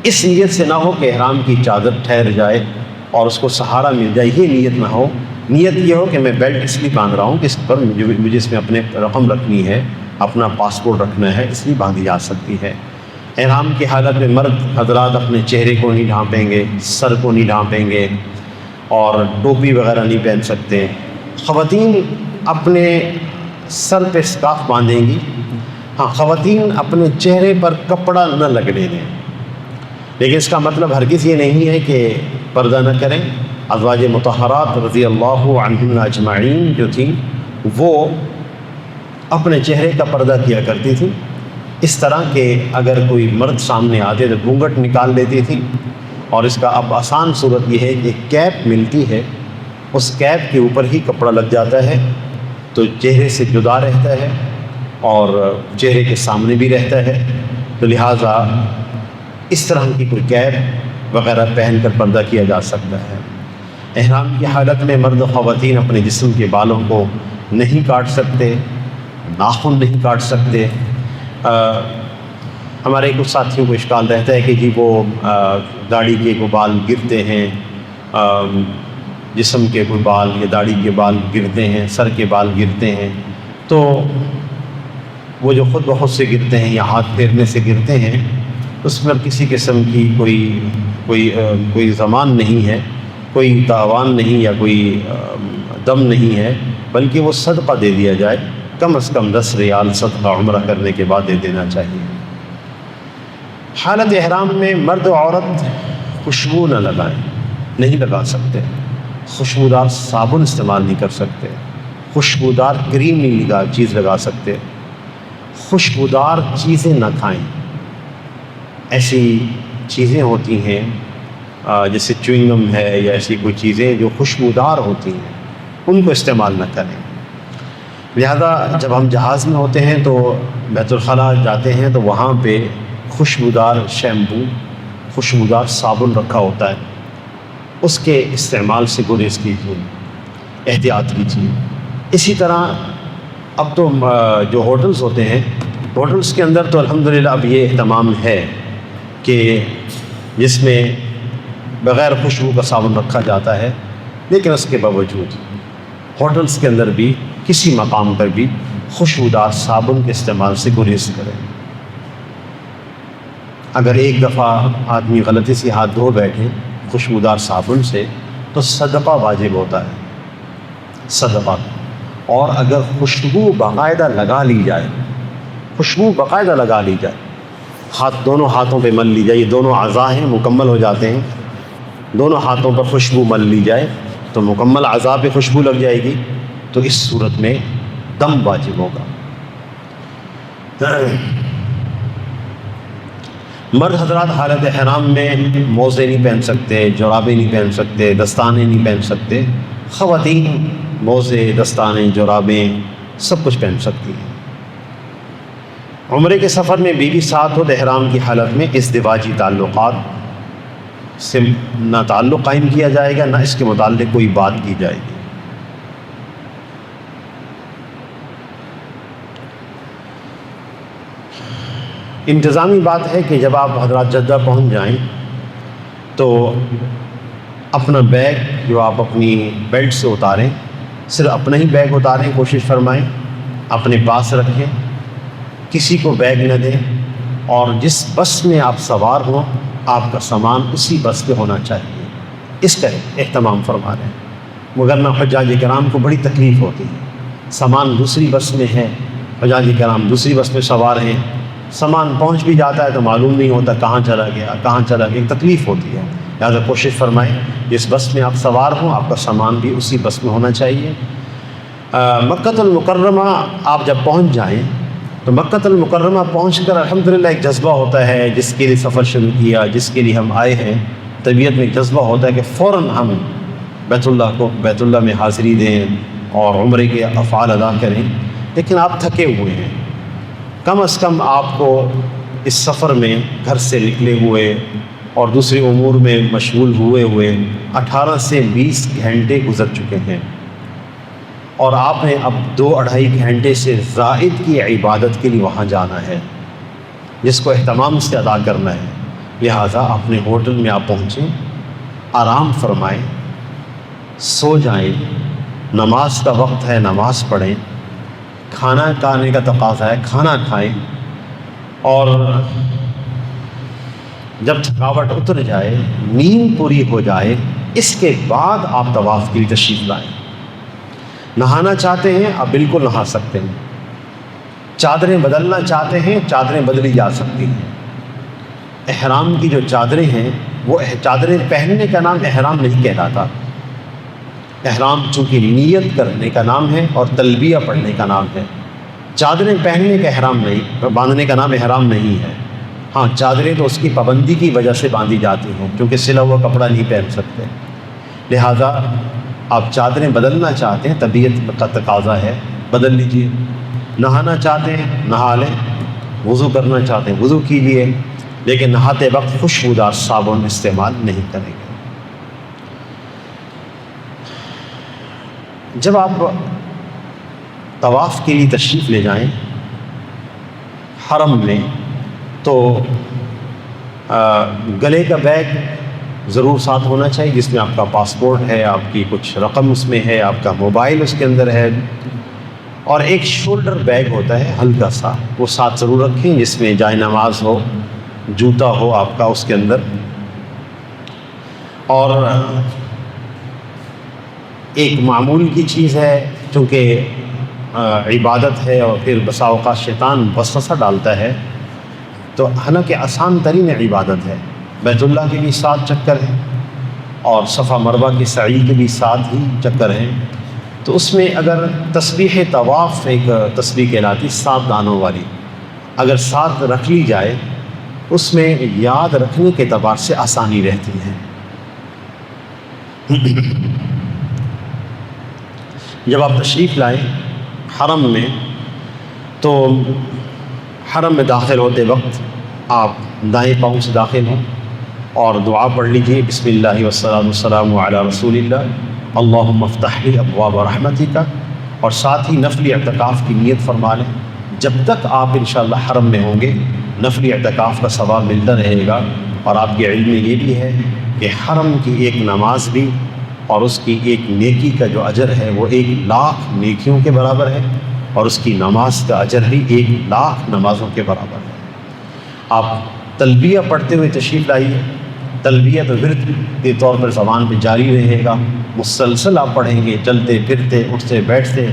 اس نیت سے نہ ہو کہ احرام کی چادر ٹھہر جائے اور اس کو سہارا مل جائے، یہ نیت نہ ہو۔ نیت یہ ہو کہ میں بیلٹ اس لیے باندھ رہا ہوں کہ اس پر مجھے اس میں اپنے رقم رکھنی ہے، اپنا پاسپورٹ رکھنا ہے، اس لیے باندھی جا سکتی ہے۔ احرام کی حالت میں مرد حضرات اپنے چہرے کو نہیں ڈھانپیں گے، سر کو نہیں ڈھانپیں گے اور ٹوپی وغیرہ نہیں پہن سکتے۔ خواتین اپنے سر پہ اسکارف باندھیں گی. ہاں، خواتین اپنے چہرے پر کپڑا نہ لگنے دیں، لیکن اس کا مطلب ہرگز یہ نہیں ہے کہ پردہ نہ کریں. ازواج مطہرات رضی اللہ عنہن اجمعین جو تھیں وہ اپنے چہرے کا پردہ کیا کرتی تھیں، اس طرح کہ اگر کوئی مرد سامنے آتے تو گھونگھٹ نکال لیتی تھیں. اور اس کا اب آسان صورت یہ ہے کہ کیپ ملتی ہے، اس کیپ کے اوپر ہی کپڑا لگ جاتا ہے تو چہرے سے جدا رہتا ہے اور چہرے کے سامنے بھی رہتا ہے. تو لہٰذا اس طرح کی کوئی کیپ وغیرہ پہن کر پردہ کیا جا سکتا ہے. احرام کی حالت میں مرد و خواتین اپنے جسم کے بالوں کو نہیں کاٹ سکتے، ناخن نہیں کاٹ سکتے. ہمارے کچھ ساتھیوں کو اشکال رہتا ہے کہ جی وہ داڑھی کے کوئی بال گرتے ہیں، جسم کے کوئی بال یا داڑھی کے بال گرتے ہیں، سر کے بال گرتے ہیں، تو وہ جو خود بخود سے گرتے ہیں یا ہاتھ پھیرنے سے گرتے ہیں اس میں کسی قسم کی کوئی زمان نہیں ہے، کوئی تاوان نہیں یا کوئی دم نہیں ہے، بلکہ وہ صدقہ دے دیا جائے. کم از کم 10 ریال صدقہ عمرہ کرنے کے بعد دے دینا چاہیے. حالت احرام میں مرد و عورت خوشبو نہ لگائیں، نہیں لگا سکتے. خوشبودار صابن استعمال نہیں کر سکتے، خوشبودار کریم نہیں چیز لگا سکتے، خوشبودار چیزیں نہ کھائیں. ایسی چیزیں ہوتی ہیں جیسے چوئنگم ہے یا ایسی کوئی چیزیں جو خوشبودار ہوتی ہیں ان کو استعمال نہ کریں. لہذا جب ہم جہاز میں ہوتے ہیں تو بیت الخلاء جاتے ہیں تو وہاں پہ خوشبودار شیمپو، خوشبودار صابن رکھا ہوتا ہے، اس کے استعمال سے گریز کیجیے، احتیاط کیجیے. اسی طرح اب تو جو ہوٹلز ہوتے ہیں، ہوٹلز کے اندر تو الحمدللہ اب یہ اہتمام ہے کہ جس میں بغیر خوشبو کا صابن رکھا جاتا ہے، لیکن اس کے باوجود ہوٹلز کے اندر بھی کسی مقام پر بھی خوشبودار صابن کے استعمال سے گریز کریں. اگر ایک دفعہ آدمی غلطی سے ہاتھ دھو بیٹھے خوشبودار صابن سے تو صدقہ واجب ہوتا ہے، صدقہ. اور اگر خوشبو باقاعدہ لگا لی جائے، خوشبو باقاعدہ لگا لی جائے، دونوں ہاتھوں پہ مل لی جائے، یہ دونوں اعضاء ہیں مکمل ہو جاتے ہیں، دونوں ہاتھوں پر خوشبو مل لی جائے تو مکمل اعضاء پہ خوشبو لگ جائے گی، تو اس صورت میں دم واجب ہوگا. مرد حضرات حالت احرام میں موزے نہیں پہن سکتے، جرابیں نہیں پہن سکتے، دستانے نہیں پہن سکتے. خواتین موزے، دستانے، جرابیں سب کچھ پہن سکتی ہیں. عمرے کے سفر میں بیوی ساتھ ہو تو احرام کی حالت میں ازدواجی تعلقات سے نہ تعلق قائم کیا جائے گا، نہ اس کے متعلق کوئی بات کی جائے گی. انتظامی بات ہے کہ جب آپ حضرات جدہ پہنچ جائیں تو اپنا بیگ جو آپ اپنی بیلٹ سے اتاریں، صرف اپنا ہی بیگ اتاریں، کوشش فرمائیں اپنے پاس رکھیں، کسی کو بیگ نہ دیں. اور جس بس میں آپ سوار ہوں آپ کا سامان اسی بس پہ ہونا چاہیے، اس کا اہتمام فرما رہے ہیں. مگر حجاج کرام کو بڑی تکلیف ہوتی ہے، سامان دوسری بس میں ہے، حجاج کرام دوسری بس میں سوار ہیں، سامان پہنچ بھی جاتا ہے تو معلوم نہیں ہوتا کہاں چلا گیا، ایک تکلیف ہوتی ہے. لہٰذا کوشش فرمائیں جس بس میں آپ سوار ہوں آپ کا سامان بھی اسی بس میں ہونا چاہیے. مکۃ المکرمہ آپ جب پہنچ جائیں تو مکۃ المکرمہ پہنچ کر الحمدللہ ایک جذبہ ہوتا ہے، جس کے لیے سفر شروع کیا، جس کے لیے ہم آئے ہیں، طبیعت میں ایک جذبہ ہوتا ہے کہ فوراً ہم بیت اللہ میں حاضری دیں اور عمرے کے افعال ادا کریں. لیکن آپ تھکے ہوئے ہیں، کم از کم آپ کو اس سفر میں گھر سے نکلے ہوئے اور دوسرے امور میں مشغول ہوئے 18 سے 20 گھنٹے گزر چکے ہیں، اور آپ نے اب 2-2.5 گھنٹے سے زائد کی عبادت کے لیے وہاں جانا ہے، جس کو اہتمام سے ادا کرنا ہے. لہٰذا اپنے ہوٹل میں آپ پہنچیں، آرام فرمائیں، سو جائیں، نماز کا وقت ہے نماز پڑھیں، کھانا کھانے کا تقاضا ہے کھانا کھائیں، اور جب تھکاوٹ اتر جائے، نیند پوری ہو جائے، اس کے بعد آپ طواف کے لیے تشریف لائیں. نہانا چاہتے ہیں آپ بالکل نہا سکتے ہیں، چادریں بدلنا چاہتے ہیں چادریں بدلی جا سکتی ہیں۔ احرام کی جو چادریں ہیں وہ چادریں پہننے کا نام احرام نہیں کہلاتا، احرام چونکہ نیت کرنے کا نام ہے اور تلبیہ پڑھنے کا نام ہے، چادریں پہننے کا احرام نہیں، باندھنے کا نام احرام نہیں ہے۔ ہاں چادریں تو اس کی پابندی کی وجہ سے باندھی جاتی ہیں کیونکہ سلا ہوا کپڑا نہیں پہن سکتے، لہذا آپ چادریں بدلنا چاہتے ہیں طبیعت کا تقاضا ہے بدل لیجئے، نہانا چاہتے ہیں نہا لیں، وضو کرنا چاہتے ہیں وضو کیجیے، لیکن نہاتے وقت خوشبودار صابن استعمال نہیں کریں گے۔ جب آپ طواف کے لیے تشریف لے جائیں حرم میں تو گلے کا بیگ ضرور ساتھ ہونا چاہیے جس میں آپ کا پاسپورٹ ہے، آپ کی کچھ رقم اس میں ہے، آپ کا موبائل اس کے اندر ہے، اور ایک شولڈر بیگ ہوتا ہے ہلکا سا، وہ ساتھ ضرور رکھیں جس میں جائے نماز ہو، جوتا ہو آپ کا اس کے اندر، اور ایک معمول کی چیز ہے چونکہ عبادت ہے اور پھر بسا اوقات شیطان وسوسہ ڈالتا ہے، تو حالانکہ آسان ترین عبادت ہے، بیت اللہ کے بھی 7 چکر ہیں اور صفا مروہ کی سعی کے بھی 7 ہی چکر ہیں، تو اس میں اگر تسبیح طواف ایک تسبیح کہلاتی 7 دانوں والی، اگر 7 رکھ لی جائے اس میں یاد رکھنے کے اعتبار سے آسانی رہتی ہے۔ جب آپ تشریف لائیں حرم میں تو حرم میں داخل ہوتے وقت آپ دائیں پاؤں سے داخل ہوں اور دعا پڑھ لیجیے، بسم اللہ والصلاۃ والسلام علی رسول اللہ، اللہم افتح لی ابواب رحمتک، اور ساتھ ہی نفلی اعتکاف کی نیت فرما لیں۔ جب تک آپ انشاءاللہ حرم میں ہوں گے نفلی اعتکاف کا ثواب ملتا رہے گا، اور آپ کے علم میں یہ بھی ہے کہ حرم کی ایک نماز بھی اور اس کی ایک نیکی کا جو اجر ہے وہ 1,00,000 نیکیوں کے برابر ہے، اور اس کی نماز کا اجر بھی 1,00,000 نمازوں کے برابر ہے۔ آپ تلبیہ پڑھتے ہوئے تشریف لائیے، تلبیہ تو ورد کے طور پر زبان پہ جاری رہے گا، مسلسل آپ پڑھیں گے، چلتے پھرتے اٹھتے بیٹھتے۔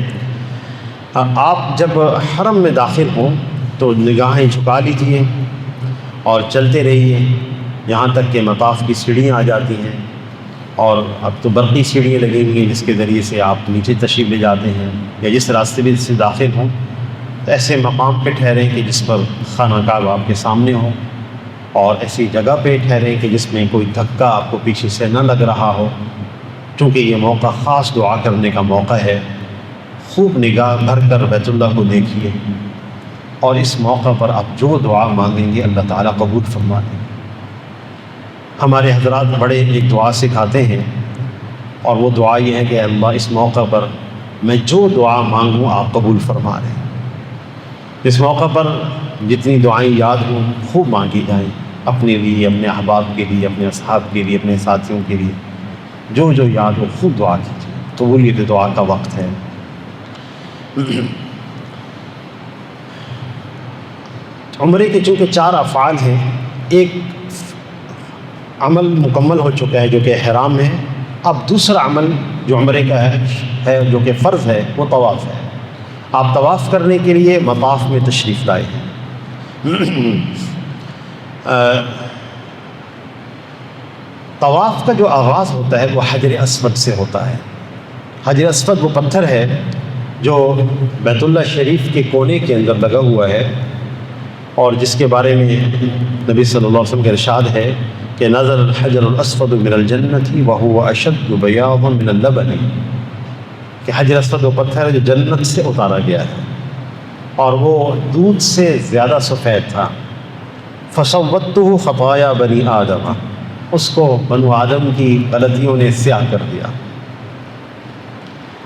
آپ جب حرم میں داخل ہوں تو نگاہیں جھکا لیجیے اور چلتے رہیے یہاں تک کہ مطاف کی سیڑھیاں آ جاتی ہیں، اور اب تو برقی سیڑھیاں لگی ہوئی ہیں جس کے ذریعے سے آپ نیچے تشریف لے جاتے ہیں، یا جس راستے میں سے داخل ہوں تو ایسے مقام پہ ٹھہریں کہ جس پر خانہ کعبہ آپ کے سامنے ہو، اور ایسی جگہ پہ ٹھہریں کہ جس میں کوئی دھکا آپ کو پیچھے سے نہ لگ رہا ہو، چونکہ یہ موقع خاص دعا کرنے کا موقع ہے۔ خوب نگاہ بھر کر بیت اللہ کو دیکھیے، اور اس موقع پر آپ جو دعا مانگیں گے اللہ تعالیٰ قبول فرما دیں۔ ہمارے حضرات بڑے ایک دعا سکھاتے ہیں، اور وہ دعا یہ ہے کہ اللہ اس موقع پر میں جو دعا مانگوں آپ قبول فرما دیں۔ اس موقع پر جتنی دعائیں یاد ہوں خوب مانگی جائیں، اپنے لیے، اپنے احباب کے لیے، اپنے اصحاب کے لیے، اپنے ساتھیوں کے لیے، جو جو یاد ہو خوب دعا کیجیے۔ قبولیت دعا کا وقت ہے۔ عمرے کے چونکہ 4 افعال ہیں، ایک عمل مکمل ہو چکا ہے جو کہ احرام ہے، اب دوسرا عمل جو عمرے کا ہے جو کہ فرض ہے وہ طواف ہے۔ آپ طواف کرنے کے لیے مطاف میں تشریف لائے ہیں۔ طواف کا جو آغاز ہوتا ہے وہ حجر اسود سے ہوتا ہے۔ حجر اسود وہ پتھر ہے جو بیت اللہ شریف کے کونے کے اندر لگا ہوا ہے، اور جس کے بارے میں نبی صلی اللہ علیہ وسلم کا ارشاد ہے کہ نظر الحجر الاسود من الجنت وهو اشد بیاضا من اللبن، کہ حجر اسود وہ پتھر ہے جو جنت سے اتارا گیا ہے اور وہ دودھ سے زیادہ سفید تھا۔ فسودته خطایا بنی آدم، اس کو بنو آدم کی غلطیوں نے سیاہ کر دیا۔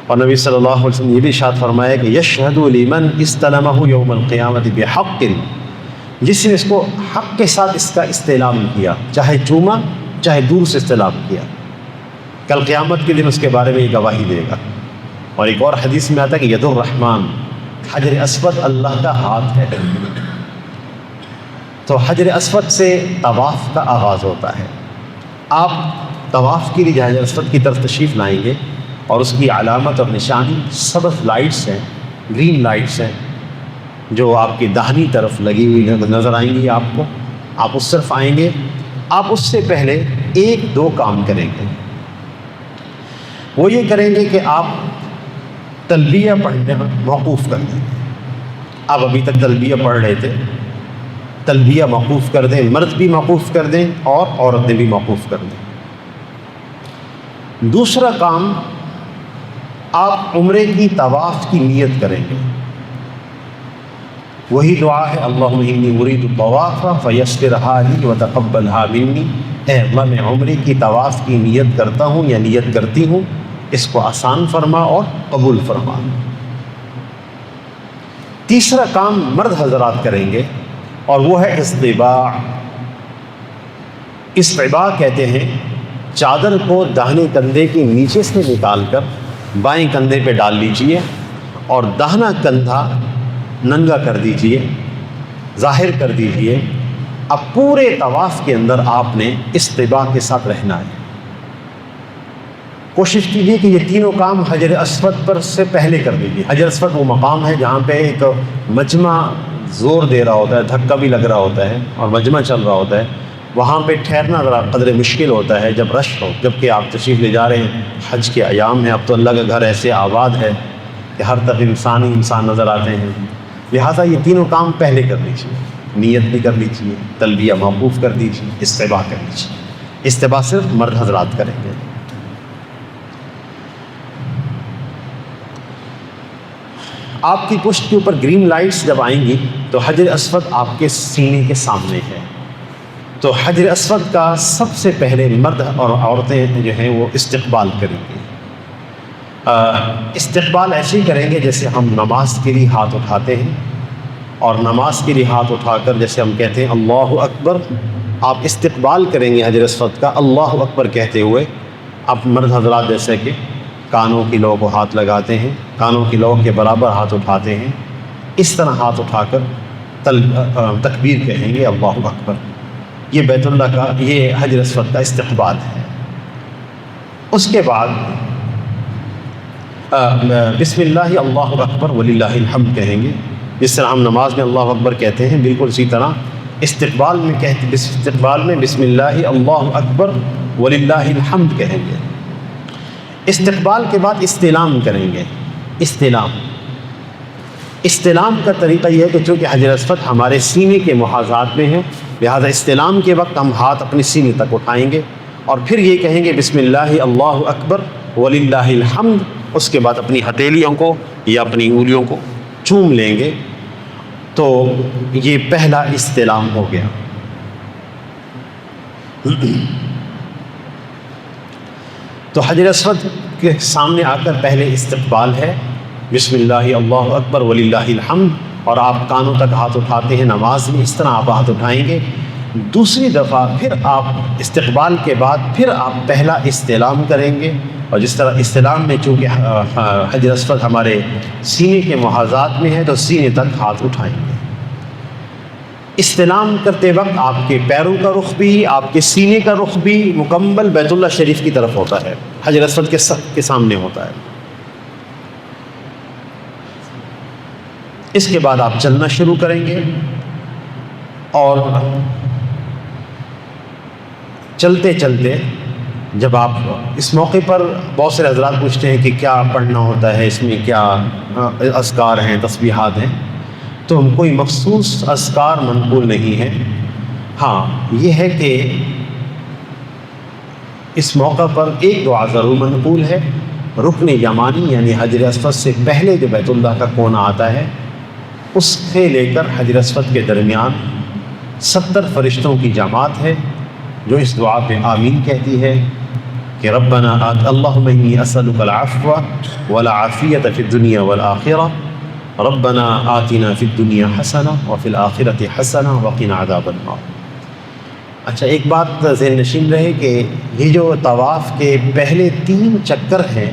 اور نبی صلی اللہ علیہ وسلم نے یہ بھی ارشاد فرمایا کہ یشہد لمن استلمہ یوم القیامت بحق، جس نے اس کو حق کے ساتھ اس کا استعلام کیا، چاہے چوما چاہے دور سے استعلام کیا، کل قیامت کے دن اس کے بارے میں یہ گواہی دے گا۔ اور ایک اور حدیث میں آتا ہے کہ ید الرحمن، حجر اسود اللہ کا ہاتھ ہے۔ تو حجر اسود سے طواف کا آغاز ہوتا ہے۔ آپ طواف کے لیے حجر اسود کی طرف تشریف لائیں گے، اور اس کی علامت اور نشانی سبز لائٹس ہیں، گرین لائٹس ہیں، جو آپ کی داہنی طرف لگی ہوئی نظر آئیں گی آپ کو. آپ اس طرف آئیں گے. آپ اس سے پہلے 1-2 کام کریں گے. وہ یہ کریں گے کہ آپ تلبیہ پڑھنے موقوف کر دیں. آپ ابھی تک تلبیہ پڑھ رہے تھے، تلبیہ موقوف کر دیں. مرد بھی موقوف کر دیں اور عورتیں بھی موقوف کر دیں. دوسرا کام، آپ عمرے کی طواف کی نیت کریں گے. وہی دعا ہے، اللہم انی ارید الطواف فیسرھا لی وتقبلھا منی. اے اللہ میں عمرے کی طواف کی نیت کرتا ہوں یا نیت کرتی ہوں، اس کو آسان فرما اور قبول فرما. تیسرا کام مرد حضرات کریں گے اور وہ ہے اصطباع. اصطباع کہتے ہیں چادر کو داہنے کندھے کے نیچے سے نکال کر بائیں کندھے پہ ڈال لیجئے اور داہنا کندھا ننگا کر دیجئے، ظاہر کر دیجئے. اب پورے طواف کے اندر آپ نے اصطباع کے ساتھ رہنا ہے. کوشش کیجیے کہ یہ تینوں کام حجر اسود پر سے پہلے کر دیجیے. حجر اسود وہ مقام ہے جہاں پہ ایک مجمع زور دے رہا ہوتا ہے، دھکا بھی لگ رہا ہوتا ہے اور مجمع چل رہا ہوتا ہے. وہاں پہ ٹھہرنا ذرا قدر مشکل ہوتا ہے جب رش ہو، جبکہ آپ تشریف لے جا رہے ہیں. حج کے ایام ہیں، اب تو اللہ کا گھر ایسے آباد ہے کہ ہر طرف انسان ہی انسان نظر آتے ہیں. لہٰذا یہ تینوں کام پہلے کر لیجیے. نیت بھی کر لیجیے، تلبیہ موقوف کر دیجیے، اصطباع کر لیجیے. اصطباع صرف مرد حضرات کریں گے. آپ کی پشت کے اوپر گرین لائٹس جب آئیں گی تو حجر اسود آپ کے سینے کے سامنے ہے. تو حجر اسود کا سب سے پہلے مرد اور عورتیں جو ہیں وہ استقبال کریں گے. استقبال ایسے ہی کریں گے جیسے ہم نماز کے لیے ہاتھ اٹھاتے ہیں، اور نماز کے لیے ہاتھ اٹھا کر جیسے ہم کہتے ہیں اللہ اکبر، آپ استقبال کریں گے حجر اسود کا اللہ اکبر کہتے ہوئے. آپ مرد حضرات جیسے کہ کانوں کی لو کو ہاتھ لگاتے ہیں، کانوں کی لو کے برابر ہاتھ اٹھاتے ہیں، اس طرح ہاتھ اٹھا کر تکبیر کہیں گے اللہ اکبر. یہ بیت اللہ کا، یہ حجر اسود کا استقبال ہے. اس کے بعد بسم اللہ اللہ اکبر وللہ الحمد کہیں گے. جس طرح ہم نماز میں اللہ اکبر کہتے ہیں، بالکل اسی طرح استقبال میں بسم اللہ اللہ اکبر وللہ الحمد کہیں گے. استقبال کے بعد استلام کریں گے. استلام کا طریقہ یہ ہے کہ چونکہ حجر اسود ہمارے سینے کے محاذات میں ہے، لہذا استلام کے وقت ہم ہاتھ اپنے سینے تک اٹھائیں گے اور پھر یہ کہیں گے بسم اللہ اللہ اکبر وللہ الحمد. اس کے بعد اپنی ہتھیلیوں کو یا اپنی انگلیوں کو چوم لیں گے. تو یہ پہلا استلام ہو گیا. تو حجر اسود کے سامنے آ کر پہلے استقبال ہے، بسم اللہ اللہ اکبر وللہ الحمد، اور آپ کانوں تک ہاتھ اٹھاتے ہیں نماز میں، اس طرح آپ ہاتھ اٹھائیں گے. دوسری دفعہ پھر آپ استقبال کے بعد پھر آپ پہلا استلام کریں گے، اور جس طرح استلام میں چونکہ حجر اسود ہمارے سینے کے محاذات میں ہے تو سینے تک ہاتھ اٹھائیں گے. استلام کرتے وقت آپ کے پیروں کا رخ بھی، آپ کے سینے کا رخ بھی مکمل بیت اللہ شریف کی طرف ہوتا ہے، حجر اسود کے سامنے ہوتا ہے. اس کے بعد آپ چلنا شروع کریں گے، اور چلتے چلتے جب آپ اس موقع پر بہت سے حضرات پوچھتے ہیں کہ کیا پڑھنا ہوتا ہے، اس میں کیا اذکار ہیں، تسبیحات ہیں، تو کوئی مخصوص اذکار منقول نہیں ہے. ہاں یہ ہے کہ اس موقع پر ایک دعا ضرور منقول ہے. رکن یمانی یعنی حجر اسود سے پہلے جو بیت اللہ کا کونا آتا ہے، اس سے لے کر حجر اسود کے درمیان 70 فرشتوں کی جماعت ہے جو اس دعا پہ آمین کہتی ہے کہ ربنا اللہم انی اسألک العفو والعافیۃ فی الدنیا والآخرہ ربنا آتنا فی الدنیا حسنہ وفی الآخرۃ حسنہ وقنا عذاب النار. اچھا، ایک بات ذہن نشین رہے کہ یہ جو طواف کے پہلے 3 چکر ہیں،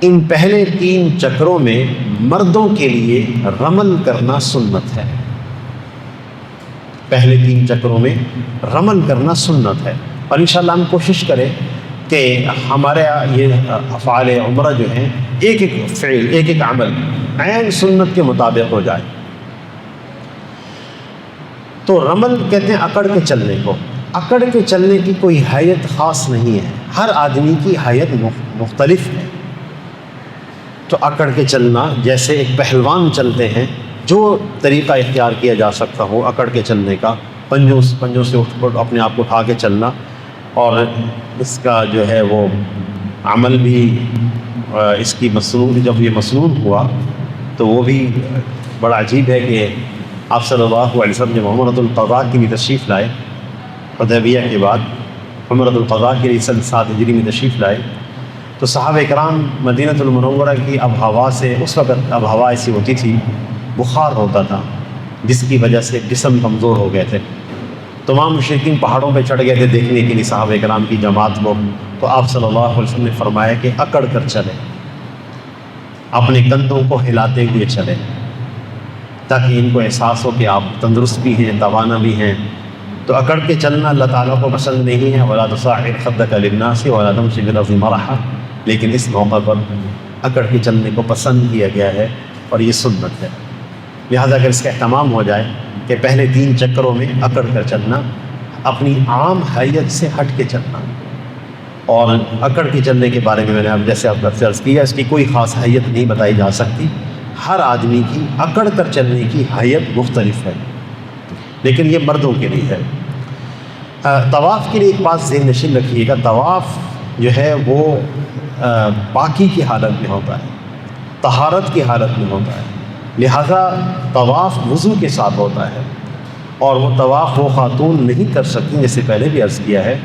ان پہلے 3 چکروں میں مردوں کے لیے رمل کرنا سنت ہے. پہلے 3 چکروں میں رمل کرنا سنت ہے، اور انشاءاللہ ہم کوشش کریں کہ ہمارے یہ افعال عمرہ جو ہیں ایک ایک فعل، ایک ایک عمل عین سنت کے مطابق ہو جائے۔ تو رمل کہتے ہیں اکڑ کے چلنے کو۔ اکڑ کے چلنے کی کوئی حیت خاص نہیں ہے، ہر آدمی کی حیت مختلف ہے۔ تو اکڑ کے چلنا، جیسے ایک پہلوان چلتے ہیں، جو طریقہ اختیار کیا جا سکتا ہو اکڑ کے چلنے کا، پنجوں سے اپنے آپ کو اٹھا کے چلنا، اور اس کا جو ہے وہ عمل بھی اس کی مسنون، جب یہ مسنون ہوا تو وہ بھی بڑا عجیب ہے کہ آپ صلی اللہ علیہ وسلم جب عمرۃ القضاء کی بھی تشریف لائے، حدیبیہ کے بعد عمرۃ القضاء کے لیے 7 ہجری میں تشریف لائے، تو صحابہ کرام مدینہ المنورہ کی اب ہوا سے، اس وقت اب ہوا ایسی ہوتی تھی، بخار ہوتا تھا، جس کی وجہ سے جسم کمزور ہو گئے تھے۔ تمام مشرکین پہاڑوں پہ چڑھ گئے تھے دیکھنے کے لیے صحابہ کرام کی جماعت کو۔ تو آپ صلی اللہ علیہ وسلم نے فرمایا کہ اکڑ کر چلے، اپنے کندھوں کو ہلاتے ہوئے چلے، تاکہ ان کو احساس ہو کہ آپ تندرست بھی ہیں، توانا بھی ہیں۔ تو اکڑ کے چلنا اللہ تعالیٰ کو پسند نہیں ہے، وَلَا تُصَعِّرْ خَدَّكَ لِلنَّاسِ وَلَا تَمْشِ فِي الْأَرْضِ مَرَحًا، لیکن اس موقع پر اکڑ کے چلنے کو پسند کیا گیا ہے اور یہ سنت ہے۔ لہذا اگر اس کا اہتمام ہو جائے کہ پہلے 3 چکروں میں اکڑ کر چلنا، اپنی عام حیت سے ہٹ کے چلنا، اور اکڑ کے چلنے کے بارے میں میں نے اب جیسے آپ کا عرض کیا، اس کی کوئی خاص حیت نہیں بتائی جا سکتی، ہر آدمی کی اکڑ کر چلنے کی حیت مختلف ہے، لیکن یہ مردوں کے لیے ہے۔ طواف کے لیے ایک بات ذہن نشین رکھیے گا، طواف جو ہے وہ پاکی کی حالت میں ہوتا ہے، طہارت کی حالت میں ہوتا ہے، لہذا طواف وضو کے ساتھ ہوتا ہے، اور وہ طواف وہ خاتون نہیں کر سکتی، جیسے پہلے بھی عرض کیا ہے،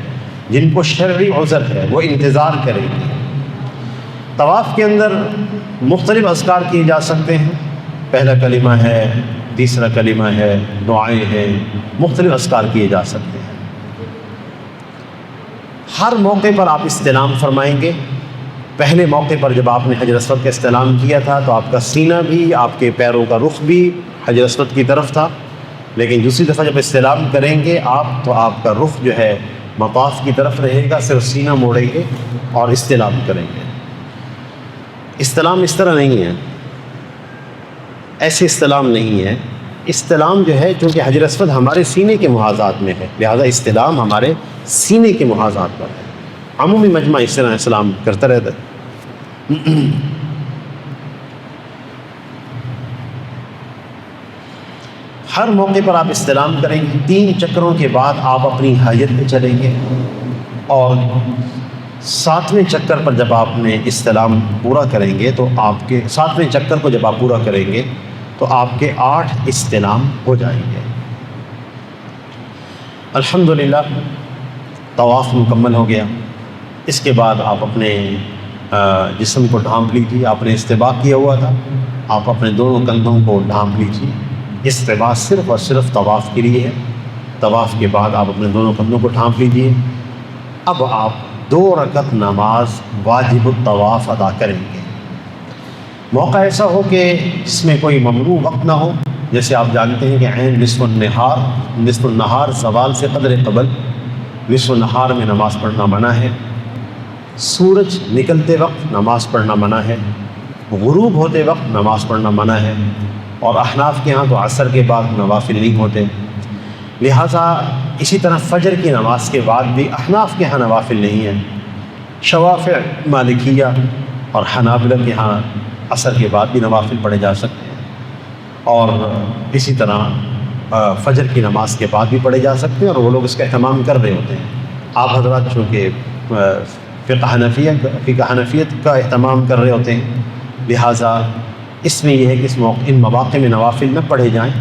جن کو شرعی عذر ہے، وہ انتظار کریں گے۔ طواف کے اندر مختلف اذکار کیے جا سکتے ہیں، پہلا کلمہ ہے، تیسرا کلمہ ہے، دعائیں ہیں، مختلف اذکار کیے جا سکتے ہیں۔ ہر موقع پر آپ استلام فرمائیں گے۔ پہلے موقع پر جب آپ نے حجر اسود کا استلام کیا تھا تو آپ کا سینہ بھی، آپ کے پیروں کا رخ بھی حجر اسود کی طرف تھا، لیکن دوسری دفعہ جب استلام کریں گے آپ تو آپ کا رخ جو ہے مطاف کی طرف رہے گا، صرف سینہ موڑیں گے اور استلام کریں گے۔ استلام اس طرح نہیں ہے، ایسے استلام نہیں ہے۔ استلام جو ہے، چونکہ حجر اسود ہمارے سینے کے محاذات میں ہے، لہذا استلام ہمارے سینے کے محاذات پر ہے۔ عمومی مجمع اس طرح استلام کرتا رہتا ہے۔ ہر موقع پر آپ استلام کریں گے، 3 چکروں کے بعد آپ اپنی حیت پہ چلیں گے، اور 7ویں چکر پر جب آپ نے استلام پورا کریں گے تو آپ کے 7ویں چکر کو جب آپ پورا کریں گے تو آپ کے 8 استلام ہو جائیں گے۔ الحمدللہ طواف مکمل ہو گیا۔ اس کے بعد آپ اپنے جسم کو ڈھانپ لیجیے، آپ نے استباق کیا ہوا تھا، آپ اپنے دونوں کندھوں کو ڈھانپ لیجیے۔ استباق صرف اور صرف طواف کے لیے ہے۔ طواف کے بعد آپ اپنے دونوں کندھوں کو ڈھانپ لیجیے۔ اب آپ 2 رکعت نماز واجب الطواف ادا کریں گے۔ موقع ایسا ہو کہ جس میں کوئی ممنوع وقت نہ ہو، جیسے آپ جانتے ہیں کہ عین نصف النہار زوال سے قدر قبل نصف النہار میں نماز پڑھنا منع ہے، سورج نکلتے وقت نماز پڑھنا منع ہے، غروب ہوتے وقت نماز پڑھنا منع ہے، اور احناف کے ہاں تو عصر کے بعد نوافل نہیں ہوتے، لہٰذا اسی طرح فجر کی نماز کے بعد بھی احناف کے ہاں نوافل نہیں ہیں۔ شوافع، مالکیہ اور حنابلہ کے ہاں عصر کے بعد بھی نوافل پڑھے جا سکتے ہیں، اور اسی طرح فجر کی نماز کے بعد بھی پڑھے جا سکتے ہیں، اور وہ لوگ اس کا اہتمام کر رہے ہوتے ہیں۔ آپ حضرات چونکہ فقہ حنفیت کا اہتمام کر رہے ہوتے ہیں، لہٰذا اس میں یہ ہے کہ ان مواقع میں نوافل نہ پڑھے جائیں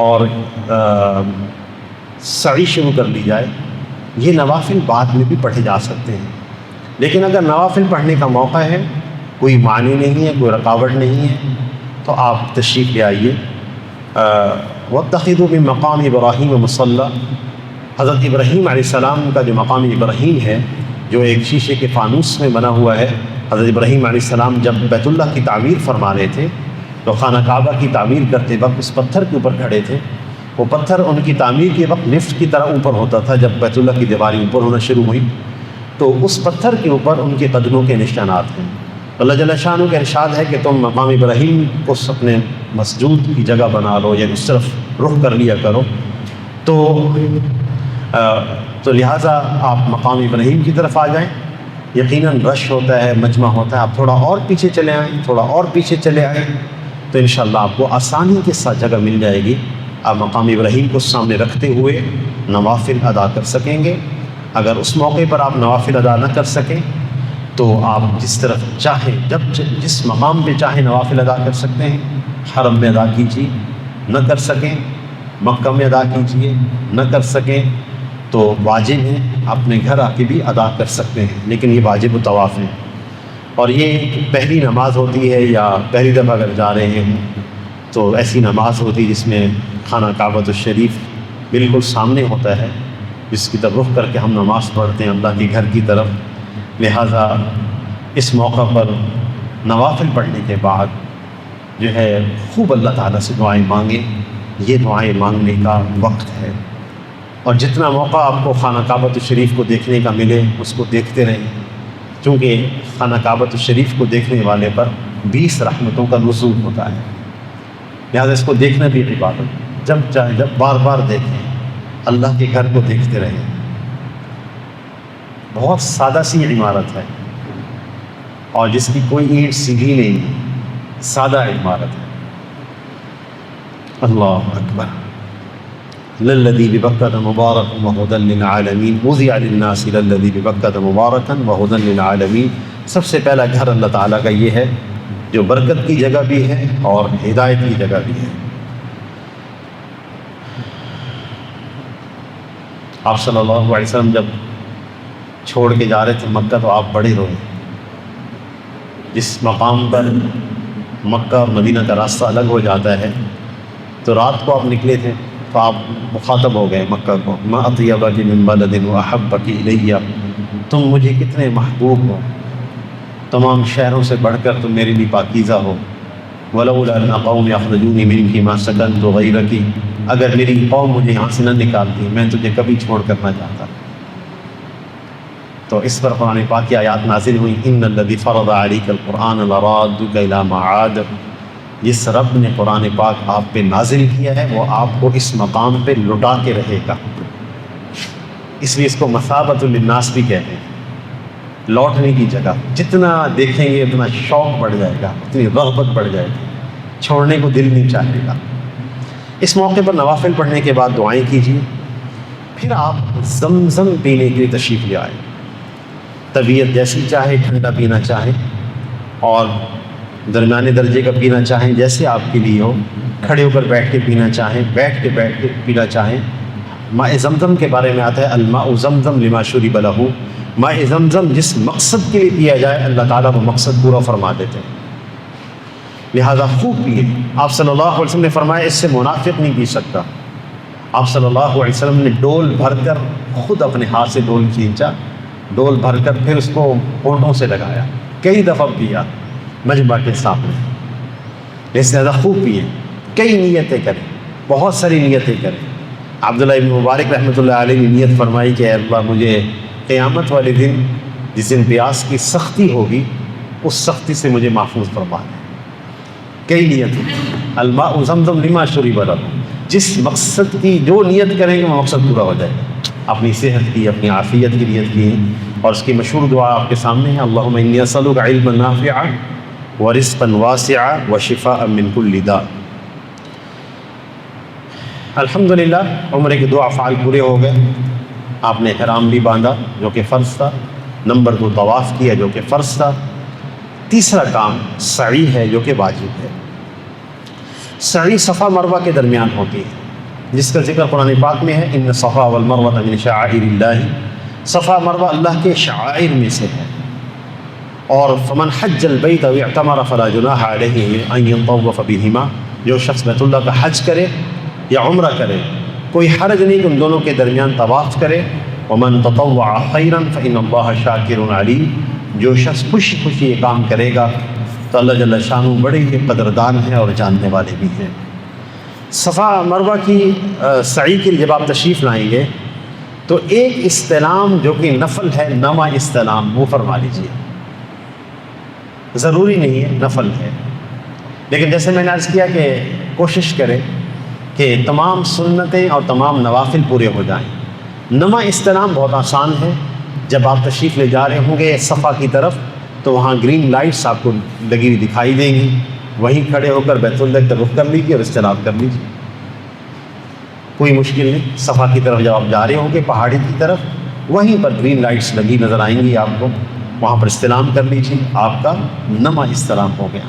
اور سعی شروع کر لی جائے۔ یہ نوافل بعد میں بھی پڑھے جا سکتے ہیں، لیکن اگر نوافل پڑھنے کا موقع ہے، کوئی معنی نہیں ہے، کوئی رکاوٹ نہیں ہے، تو آپ تشریف لے آئیے۔ وَاتَّخِذُوا مِن مَقَامِ إِبْرَاهِيمَ مُصَلًّى، حضرت ابراہیم علیہ السلام کا جو مقام ابراہیم ہے، جو ایک شیشے کے فانوس میں بنا ہوا ہے، حضرت ابراہیم علیہ السلام جب بیت اللہ کی تعمیر فرما رہے تھے تو خانہ کعبہ کی تعمیر کرتے وقت اس پتھر کے اوپر کھڑے تھے۔ وہ پتھر ان کی تعمیر کے وقت لفٹ کی طرح اوپر ہوتا تھا۔ جب بیت اللہ کی دیواریں اوپر ہونا شروع ہوئی تو اس پتھر کے اوپر ان کے قدموں کے نشانات ہیں۔ اللہ جل شانہ کا ارشاد ہے کہ تم مقام ابراہیم کو اپنے مسجود کی جگہ بنا لو، یعنی اس طرف رخ کر لیا کرو، تو لہٰذا آپ مقام ابراہیم کی طرف آ جائیں۔ یقیناً رش ہوتا ہے، مجمع ہوتا ہے، آپ تھوڑا اور پیچھے چلے آئیں، تھوڑا اور پیچھے چلے آئیں، تو انشاءاللہ آپ کو آسانی کے ساتھ جگہ مل جائے گی، آپ مقام ابراہیم کو سامنے رکھتے ہوئے نوافل ادا کر سکیں گے۔ اگر اس موقع پر آپ نوافل ادا نہ کر سکیں تو آپ جس طرف چاہیں، جس مقام پہ چاہیں نوافل ادا کر سکتے ہیں۔ حرم میں ادا کیجیے، نہ کر سکیں مکہ میں ادا کیجیے، نہ کر سکیں تو واجب ہے اپنے گھر آ کے بھی ادا کر سکتے ہیں، لیکن یہ واجب و طواف ہے۔ اور یہ پہلی نماز ہوتی ہے یا پہلی دفعہ اگر جا رہے ہیں تو ایسی نماز ہوتی ہے جس میں خانہ کعبۃ الشریف بالکل سامنے ہوتا ہے، جس کی طرف رخ کر کے ہم نماز پڑھتے ہیں اللہ کے گھر کی طرف۔ لہٰذا اس موقع پر نوافل پڑھنے کے بعد جو ہے خوب اللہ تعالیٰ سے دعائیں مانگیں، یہ دعائیں مانگنے کا وقت ہے۔ اور جتنا موقع آپ کو خانہ کعبۃ الشریف کو دیکھنے کا ملے اس کو دیکھتے رہیں، چونکہ خانہ کعبۃ الشریف کو دیکھنے والے پر 20 رحمتوں کا نزول ہوتا ہے، لہٰذا اس کو دیکھنا بھی عبادت، جب چاہے جب بار بار دیکھیں، اللہ کے گھر کو دیکھتے رہیں۔ بہت سادہ سی عمارت ہے اور جس کی کوئی اینٹ سیدھی نہیں ہے، سادہ عمارت ہے۔ اللہ اکبر۔ للذی ببکۃ مبارک وہدی للعالمین، وضع للناس للذی ببکۃ مبارکا وہدی للعالمین۔ سب سے پہلا گھر اللہ تعالیٰ کا یہ ہے جو برکت کی جگہ بھی ہے اور ہدایت کی جگہ بھی ہے۔ آپ صلی اللہ علیہ وسلم جب چھوڑ کے جا رہے تھے مکہ تو آپ بڑے روئے۔ جس مقام پر مکہ اور مدینہ کا راستہ الگ ہو جاتا ہے تو رات کو آپ نکلے تھے تو آپ مخاطب ہو گئے مکہ کو، ما اطیبک من بلد واحبک الی، تم مجھے کتنے محبوب ہو، تمام شہروں سے بڑھ کر تم میرے لیے پاکیزہ ہو۔ ولولا ان قوم یخرجونی منک ما سکنت غیرک، اگر میری قوم مجھے یہاں سے نہ نکالتی میں تجھے کبھی چھوڑ کر نہ جاتا۔ تو اس پر قرآن پاک کی آیات نازل ہوئی، ان الذی فرض علیک القرآن لرادک الی معاد، جس رب نے قرآن پاک آپ پہ نازل کیا ہے وہ آپ کو اس مقام پہ لٹا کے رہے گا، اس لیے اس کو مثابۃ للناس بھی کہتے ہیں، لوٹنے کی جگہ۔ جتنا دیکھیں گے اتنا شوق بڑھ جائے گا، اتنی رغبت بڑھ جائے گی، چھوڑنے کو دل نہیں چاہے گا۔ اس موقع پر نوافل پڑھنے کے بعد دعائیں کیجیے، پھر آپ زمزم پینے کے لیے تشریف لے آئیں۔ طبیعت جیسی چاہے ٹھنڈا پینا چاہیں اور درمیانے درجے کا پینا چاہیں، جیسے آپ کے لیے ہو، کھڑے ہو کر بیٹھ کے پینا چاہیں، بیٹھ کے پینا چاہیں۔ ماء زمزم کے بارے میں آتا ہے الماء زمزم لما شرب لہ، ماء زمزم جس مقصد کے لیے پیا جائے اللہ تعالیٰ وہ مقصد پورا فرما دیتے ہیں، لہٰذا خوب پیے۔ آپ صلی اللہ علیہ وسلم نے فرمایا اس سے منافق نہیں پی سکتا۔ آپ صلی اللہ علیہ وسلم نے ڈول بھر کر خود اپنے ہاتھ سے ڈول کھینچا، ڈول بھر کر پھر اس کو ہونٹوں سے لگایا، کئی دفعہ پیا مجمع کے سامنے، اس زیادہ خوب پیے، کئی نیتیں کریں، بہت ساری نیتیں کریں۔ عبداللہ ابن مبارک رحمۃ اللہ علیہ نے نیت فرمائی کہ اے اللہ مجھے قیامت والے دن جس دن پیاس کی سختی ہوگی اس سختی سے مجھے محفوظ فرما دے۔ کئی نیتیں، الماء زمزم لما شرب لہ، جس مقصد کی جو نیت کریں گے وہ مقصد پورا ہو جائے گا۔ اپنی صحت کی، اپنی عافیت کی نیت کی، اور اس کی مشہور دعا آپ کے سامنے ہے، اللہم انی اسألک علما نافعا ورزقا واسعا وشفاء من کل داء۔ الحمدللہ عمرے کے 2 افعال پورے ہو گئے۔ آپ نے احرام بھی باندھا جو کہ فرض تھا، نمبر 2 طواف کیا جو کہ فرض تھا، تیسرا کام سعی ہے جو کہ واجب ہے۔ سعی صفا مروہ کے درمیان ہوتی ہے جس کا ذکر قرآن پاک میں ہے، ان الصفا والمروہ من شعائر اللہ، صفا مروہ اللہ کے شعائر میں سے ہے۔ اور فمن حج البیت او اعتمر فلا جناح علیہ ان یطوف بہما، جو شخص بیت اللہ کا حج کرے یا عمرہ کرے کوئی حرج نہیں کہ ان دونوں کے درمیان طواف کرے۔ ومن تطوع خیرا فإن اللہ شاکر علیم، جو شخص خوشی خوشی یہ کام کرے گا تو اللہ جل شانہ بڑے ہی قدردان ہے اور جاننے والے بھی ہیں۔ صفا مروہ کی سعی کے لیے جب آپ تشریف لائیں گے تو ایک استلام جو کہ نفل ہے، نواں استلام، وہ فرما لیجیے، ضروری نہیں ہے، نفل ہے، لیکن جیسے میں نے عرض کیا کہ کوشش کریں کہ تمام سنتیں اور تمام نوافل پورے ہو جائیں۔ نواں استلام بہت آسان ہے، جب آپ تشریف لے جا رہے ہوں گے صفا کی طرف تو وہاں گرین لائٹس آپ کو لگی ہوئی دکھائی دیں گی، وہیں کھڑے ہو کر بیت اللہ کا رخ کر لیجیے اور استلام کر لیجیے، کوئی مشکل نہیں۔ صفا کی طرف جب آپ جا رہے ہوں گے پہاڑی کی طرف، وہیں پر گرین لائٹس لگی نظر آئیں گی آپ کو، وہاں پر استلام کر لیجیے، آپ کا نواں استلام ہو گیا۔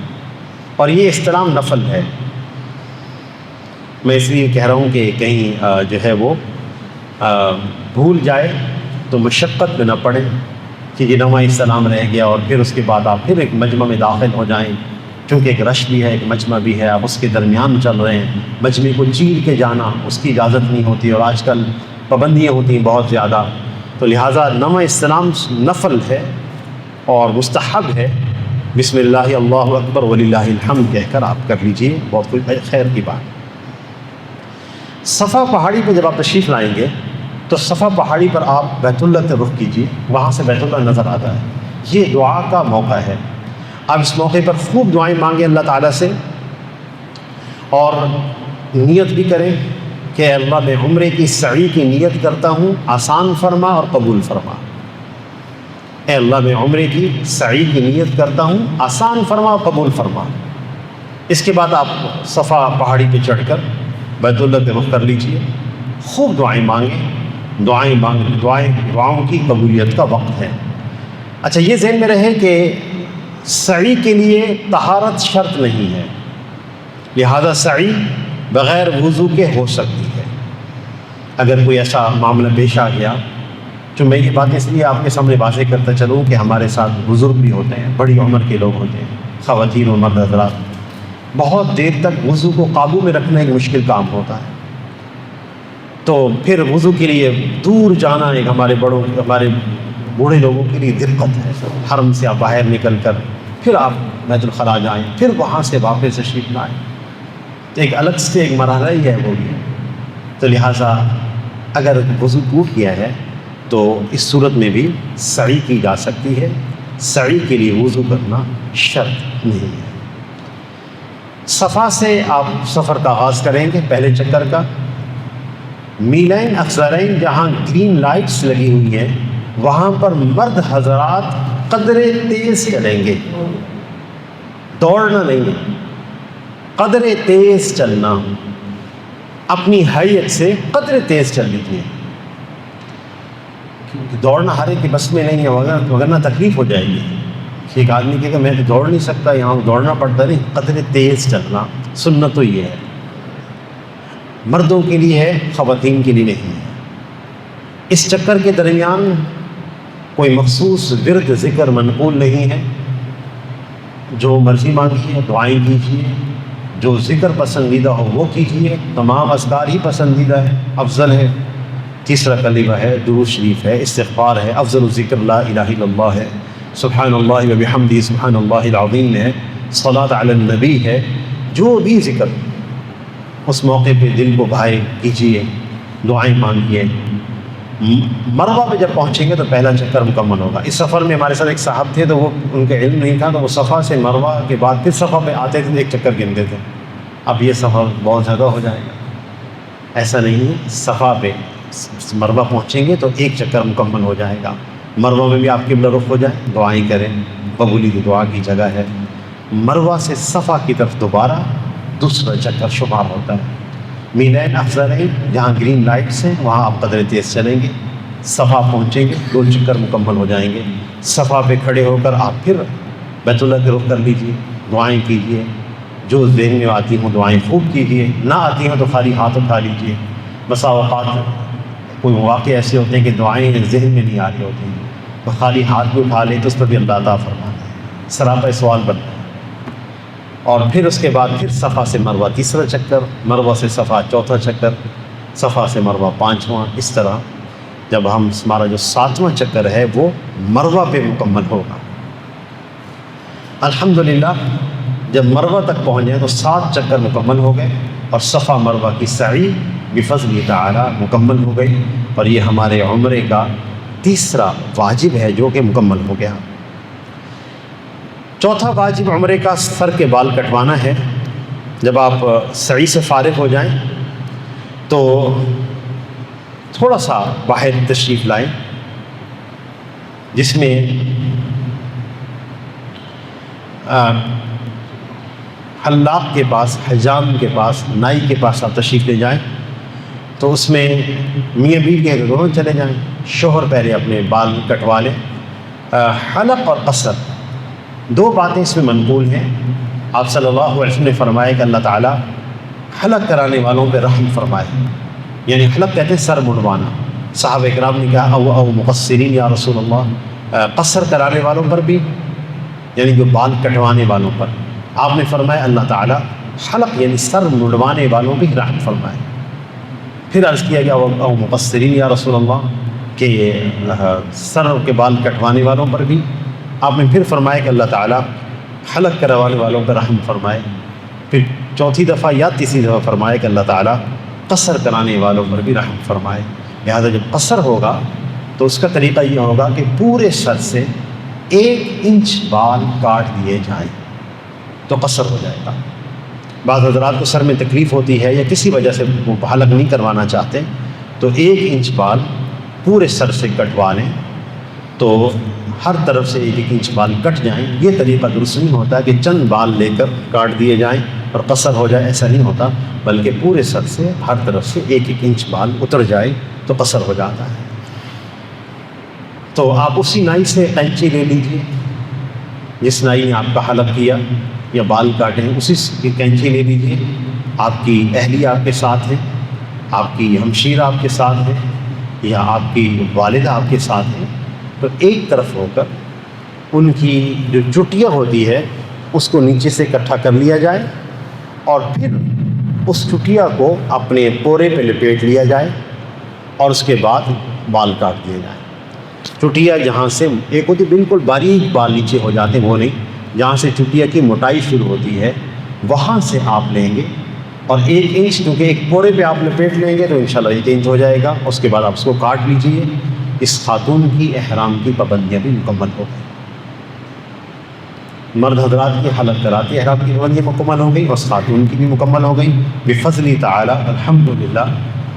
اور یہ استلام نفل ہے، میں اس لیے کہہ رہا ہوں کہ کہیں جو ہے وہ بھول جائے تو مشقت میں نہ پڑے کہ یہ نواں استلام رہ گیا اور پھر اس کے بعد آپ پھر ایک مجمع میں داخل ہو جائیں، چونکہ ایک رش بھی ہے، ایک مجمع بھی ہے، آپ اس کے درمیان چل رہے ہیں، مجمع کو چیر کے جانا اس کی اجازت نہیں ہوتی، اور آج کل پابندیاں ہوتی ہیں بہت زیادہ، تو لہٰذا نواں استلام نفل ہے اور مستحب ہے۔ بسم اللہ اللہ اکبر وللہ الحمد کہہ کر آپ کر لیجئے، بہت کوئی خیر کی بات۔ صفا پہاڑی پہ جب آپ تشریف لائیں گے تو صفا پہاڑی پر آپ بیت اللہ سے رخ کیجیے، وہاں سے بیت اللہ نظر آتا ہے، یہ دعا کا موقع ہے۔ آپ اس موقع پر خوب دعائیں مانگیں اللہ تعالیٰ سے، اور نیت بھی کریں کہ اے اللہ میں عمرے کی سعی کی نیت کرتا ہوں، آسان فرما اور قبول فرما۔ اے اللہ میں عمرے کی سعی کی نیت کرتا ہوں، آسان فرما اور قبول فرما۔ اس کے بعد آپ صفا پہاڑی پہ چڑھ کر بیت اللہ پہ رخ کر لیجئے، خوب دعائیں مانگیں، دعاؤں کی قبولیت کا وقت ہے۔ اچھا، یہ ذہن میں رہے کہ سعی کے لیے طہارت شرط نہیں ہے، لہذا سعی بغیر وضو کے ہو سکتی ہے۔ اگر کوئی ایسا معاملہ پیش آ گیا، تو میں یہ بات اس لیے آپ کے سامنے واضح کرتا چلوں کہ ہمارے ساتھ بزرگ بھی ہوتے ہیں، بڑی عمر کے لوگ ہوتے ہیں، خواتین و مرد حضرات، بہت دیر تک وضو کو قابو میں رکھنا ایک مشکل کام ہوتا ہے، تو پھر وضو کے لیے دور جانا ایک ہمارے بوڑھے لوگوں کے لیے دقت ہے۔ حرم سے آپ باہر نکل کر پھر آپ بیت الخلاء جائیں، پھر وہاں سے واپس تشریف لائیں، تو ایک الگ سے ایک مرحلہ ہی ہے وہ بھی۔ تو لہٰذا اگر وضو ٹوٹ گیا ہے تو اس صورت میں بھی سعی کی جا سکتی ہے، سعی کے لیے وضو کرنا شرط نہیں ہے۔ صفا سے آپ سفر کا آغاز کریں گے، پہلے چکر کا میلین اخضرین جہاں گرین لائٹس لگی ہوئی ہیں وہاں پر مرد حضرات قدرے تیز چلیں گے، دوڑنا نہیں ہے، قدرے تیز چلنا، اپنی حیت سے قدرے تیز چل لیجیے، کیونکہ دوڑنا ہر ایک کے بس میں نہیں ہے، وگرنہ تکلیف ہو جائے گی۔ ایک آدمی کہے کہ میں تو دوڑ نہیں سکتا، یہاں دوڑنا پڑتا نہیں، قدرے تیز چلنا سنت تو یہ ہے، مردوں کے لیے ہے، خواتین کے لیے نہیں ہے۔ اس چکر کے درمیان کوئی مخصوص ورد ذکر منقول نہیں ہے، جو مرضی مانگیے، دعائیں کیجیے، جو ذکر پسندیدہ ہو وہ کیجیے، تمام اذکار ہی پسندیدہ ہے، افضل ہے۔ تیسرا کلمہ ہے، درود شریف ہے، استغفار ہے، افضل الذکر لا الہ الا اللہ ہے، سبحان اللہ و بحمدہ سبحان اللہ العظیم ہے، صلاۃ علی النبی ہے، جو بھی ذکر اس موقع پہ دل کو بھائے کیجیے، دعائیں مانگیے۔ مروہ پہ جب پہنچیں گے تو پہلا چکر مکمل ہوگا۔ اس سفر میں ہمارے ساتھ ایک صاحب تھے، تو وہ ان کا علم نہیں تھا، تو وہ صفا سے مروہ کے بعد پھر صفا پہ آتے تھے، ایک چکر گنتے تھے۔ اب یہ سفر بہت زیادہ ہو جائے گا، ایسا نہیں ہے، صفا پہ مروہ پہنچیں گے تو ایک چکر مکمل ہو جائے گا۔ مروہ میں بھی آپ قبلہ رخ ہو جائے، دعائیں کریں، قبولی کی دعا کی جگہ ہے۔ مروہ سے صفا کی طرف دوبارہ دوسرا چکر شمار ہوتا ہے۔ میلین اخضرین جہاں گرین لائٹس ہیں وہاں آپ قدر تیز چلیں گے، صفا پہنچیں گے، 2 چکر مکمل ہو جائیں گے۔ صفا پہ کھڑے ہو کر آپ پھر بیت اللہ کے رخ کر لیجیے، دعائیں کیجیے، جو ذہن میں آتی ہوں دعائیں خوب کیجیے، نہ آتی ہوں تو خالی ہاتھ اٹھا لیجیے۔ بسا اوقات کوئی مواقع ایسے ہوتے ہیں کہ دعائیں ذہن میں نہیں آ رہی ہوتی ہیں، تو خالی ہاتھ بھی اٹھا لے تو اس پر بھی اللہ عطا فرماتا ہے، سراپا سوال بنتا ہے۔ اور پھر اس کے بعد پھر صفا سے مروہ تیسرا چکر، مروہ سے صفا چوتھا چکر، صفا سے مروہ 5واں، اس طرح جب ہمارا جو 7واں چکر ہے وہ مروہ پہ مکمل ہوگا۔ الحمدللہ جب مروہ تک پہنچ جائیں تو 7 چکر مکمل ہو گئے، اور صفا مروہ کی سعی بفضل تعالی مکمل ہو گئی۔ اور یہ ہمارے عمرے کا تیسرا واجب ہے جو کہ مکمل ہو گیا۔ چوتھا واجب عمرے کا سر کے بال کٹوانا ہے۔ جب آپ سعی سے فارغ ہو جائیں تو تھوڑا سا باہر تشریف لائیں، جس میں حلاق کے پاس، حجام کے پاس، نائی کے پاس آپ تشریف لے جائیں، تو اس میں میاں بیوی کے دونوں چلے جائیں۔ شوہر پہلے اپنے بال کٹوا لیں۔ حلق اور قصر دو باتیں اس میں منقول ہیں۔ آپ صلی اللہ علیہ وسلم نے فرمایا کہ اللہ تعالیٰ حلق کرانے والوں پہ رحم فرمائے، یعنی حلق کہتے ہیں سر منڈوانا۔ صحابہ کرام نے کہا او مقصرین یا رسول اللہ، قصر کرانے والوں پر بھی، یعنی جو بال کٹوانے والوں پر۔ آپ نے فرمایا اللہ تعالیٰ حلق یعنی سر منڈوانے والوں بھی رحم فرمائے۔ پھر عرض کیا گیا او مقصرین یا رسول اللہ، کہ سر کے بال کٹوانے والوں پر بھی۔ آپ نے پھر فرمایا کہ اللہ تعالیٰ حلق کروانے والوں پر رحم فرمائے۔ پھر چوتھی دفعہ یا تیسری دفعہ فرمایا کہ اللہ تعالیٰ قصر کرانے والوں پر بھی رحم فرمائے۔ لہٰذا جب قصر ہوگا تو اس کا طریقہ یہ ہوگا کہ پورے سر سے 1 انچ بال کاٹ دیے جائیں تو قصر ہو جائے گا۔ بعض حضرات کو سر میں تکلیف ہوتی ہے یا کسی وجہ سے وہ حلق نہیں کروانا چاہتے، تو 1 انچ بال پورے سر سے کٹوا لیں تو ہر طرف سے 1 انچ بال کٹ جائیں۔ یہ طریقہ درست نہیں ہوتا کہ چند بال لے کر کاٹ دیے جائیں اور قصر ہو جائے، ایسا نہیں ہوتا، بلکہ پورے سر سے ہر طرف سے 1 انچ بال اتر جائے تو قصر ہو جاتا ہے۔ تو آپ اسی نائی سے قینچی لے لیجیے، جس نائی نے آپ کا حلق کیا یا بال کاٹے ہیں اسی کی قینچی لے لیجیے۔ آپ کی اہلیہ آپ کے ساتھ ہے، آپ کی ہمشیر آپ کے ساتھ ہے، یا آپ کی والدہ آپ کے ساتھ ہیں، تو ایک طرف ہو کر ان کی جو چٹیاں ہوتی ہے اس کو نیچے سے اکٹھا کر لیا جائے، اور پھر اس چٹیا کو اپنے پورے پہ لپیٹ لیا جائے، اور اس کے بعد بال کاٹ دیے جائیں۔ چٹیا جہاں سے ایک ہوتی بالکل باریک بال نیچے ہو جاتے ہیں، وہ نہیں، جہاں سے چٹیا کی موٹائی شروع ہوتی ہے وہاں سے آپ لیں گے، اور 1 انچ کیونکہ ایک پورے پہ آپ لپیٹ لیں گے تو انشاءاللہ 1 انچ ہو جائے گا۔ اس کے بعد آپ اس کو کاٹ لیجئے۔ اس خاتون کی احرام کی پابندیاں بھی مکمل ہو گئی۔ مرد حضرات کی حلق کراتی احرام کی پابندیاں مکمل ہو گئی، اور خاتون کی بھی مکمل ہو گئی بفضل تعالیٰ۔ الحمدللہ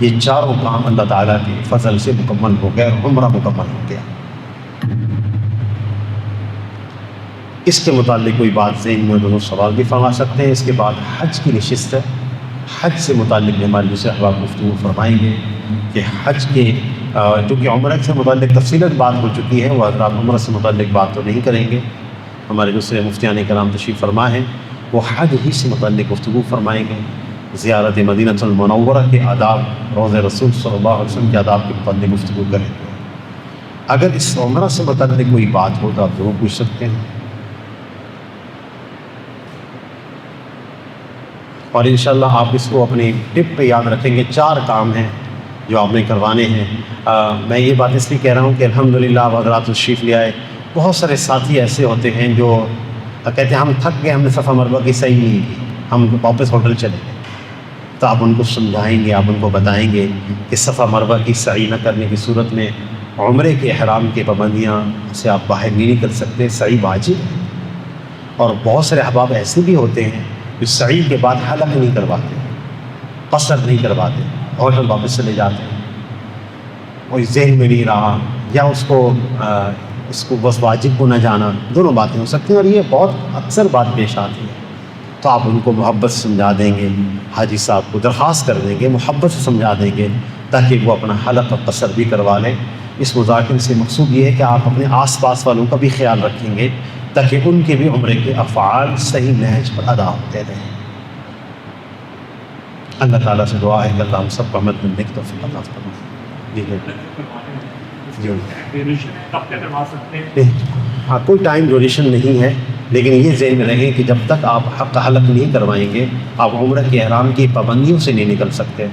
یہ چاروں کام اللہ تعالیٰ کے فضل سے مکمل ہو گئے اور عمرہ مکمل ہو گیا۔ اس کے متعلق کوئی بات ذہن میں دونوں سوال بھی فرما سکتے ہیں۔ اس کے بعد حج کی نشست ہے۔ حج سے متعلق ہمارے دوسرے احباب گفتگو فرمائیں گے کہ حج کے چونکہ عمرہ سے متعلق تفصیلت بات ہو چکی ہے، وہ حضرات عمرہ سے متعلق بات تو نہیں کریں گے۔ ہمارے دوسرے مفتیان کرام تشریف فرما ہیں، وہ حج ہی سے متعلق گفتگو فرمائیں گے۔ زیارت مدینہ المنورہ کے آداب، روضہ رسول صلی اللہ علیہ وسلم کے آداب کے متعلق گفتگو کریں گے۔ اگر اس عمرہ سے متعلق کوئی بات ہو تو آپ ضرور پوچھ سکتے ہیں، اور انشاءاللہ آپ اس کو اپنی ٹپ پہ یاد رکھیں گے۔ 4 کام ہیں جو آپ نے کروانے ہیں۔ میں یہ بات اس لیے کہہ رہا ہوں کہ الحمدللہ آپ حضرات تشریف لے آئے۔ بہت سارے ساتھی ایسے ہوتے ہیں جو کہتے ہیں ہم تھک گئے، ہم نے صفا مروہ کی صحیح نہیں کی، ہم واپس ہوٹل چلے گئے۔ تو آپ ان کو سمجھائیں گے، آپ ان کو بتائیں گے کہ صفا مروہ کی سعی نہ کرنے کی صورت میں عمرے کے احرام کے پابندیاں سے آپ باہر نہیں نکل سکتے، سعی واجب ہے۔ اور بہت سارے احباب ایسے بھی ہوتے ہیں جو سعی کے بعد حلق نہیں کرواتے، قصر نہیں کرواتے، ہوٹل واپس چلے جاتے ہیں، کوئی ذہن میں نہیں رہا، یا اس کو بس واجب کو نہ جانا، دونوں باتیں ہو سکتی ہیں، اور یہ بہت اکثر بات پیش آتی ہے۔ تو آپ ان کو محبت سے سمجھا دیں گے، حاجی صاحب کو درخواست کر دیں گے، محبت سے سمجھا دیں گے تاکہ وہ اپنا حلق اور قصر بھی کروا لیں۔ اس مذاکرے سے مقصود یہ ہے کہ آپ اپنے آس پاس والوں کا بھی خیال رکھیں گے تاکہ ان کے بھی عمرے کے افعال صحیح نہج پر ادا ہوتے رہیں۔ اللہ تعالیٰ سے دعا ہے کہ اللہ ہم سب کو عمل کرنے کی توفیق عطا فرمائے۔ ہاں، کوئی ٹائم ڈیوریشن نہیں ہے، لیکن یہ ذہن میں رہیں کہ جب تک آپ حق حلق نہیں کروائیں گے آپ عمرہ کے احرام کی پابندیوں سے نہیں نکل سکتے۔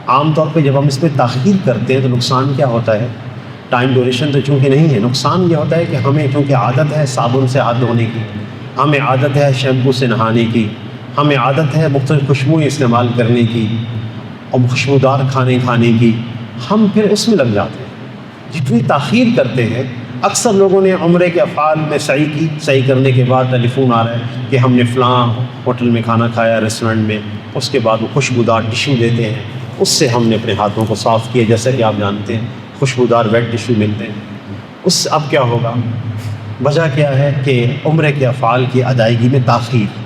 عام طور پہ جب ہم اس میں تاخیر کرتے ہیں تو نقصان کیا ہوتا ہے؟ ٹائم ڈیوریشن تو چونکہ نہیں ہے، نقصان یہ ہوتا ہے کہ ہمیں چونکہ عادت ہے صابن سے ہاتھ دھونے کی، ہمیں عادت ہے شیمپو سے نہانے کی، ہمیں عادت ہے مختلف خوشبوئیں استعمال کرنے کی اور خوشبودار کھانے کی، ہم پھر اس میں لگ جاتے ہیں، جتنی تاخیر کرتے ہیں۔ اکثر لوگوں نے عمرے کے افعال میں سعی کی، سعی کرنے کے بعد ٹیلی فون آ رہا ہے کہ ہم نے فلاں ہوٹل میں کھانا کھایا، ریسٹورنٹ میں، اس کے بعد وہ خوشبودار ٹشو دیتے ہیں، اس سے ہم نے اپنے ہاتھوں کو صاف کیا، جیسا کہ آپ جانتے ہیں خوشبودار ویٹ ٹشو ملتے ہیں۔ اس سے اب کیا ہوگا؟ وجہ کیا ہے کہ عمرے کے افعال کی ادائیگی میں تاخیر۔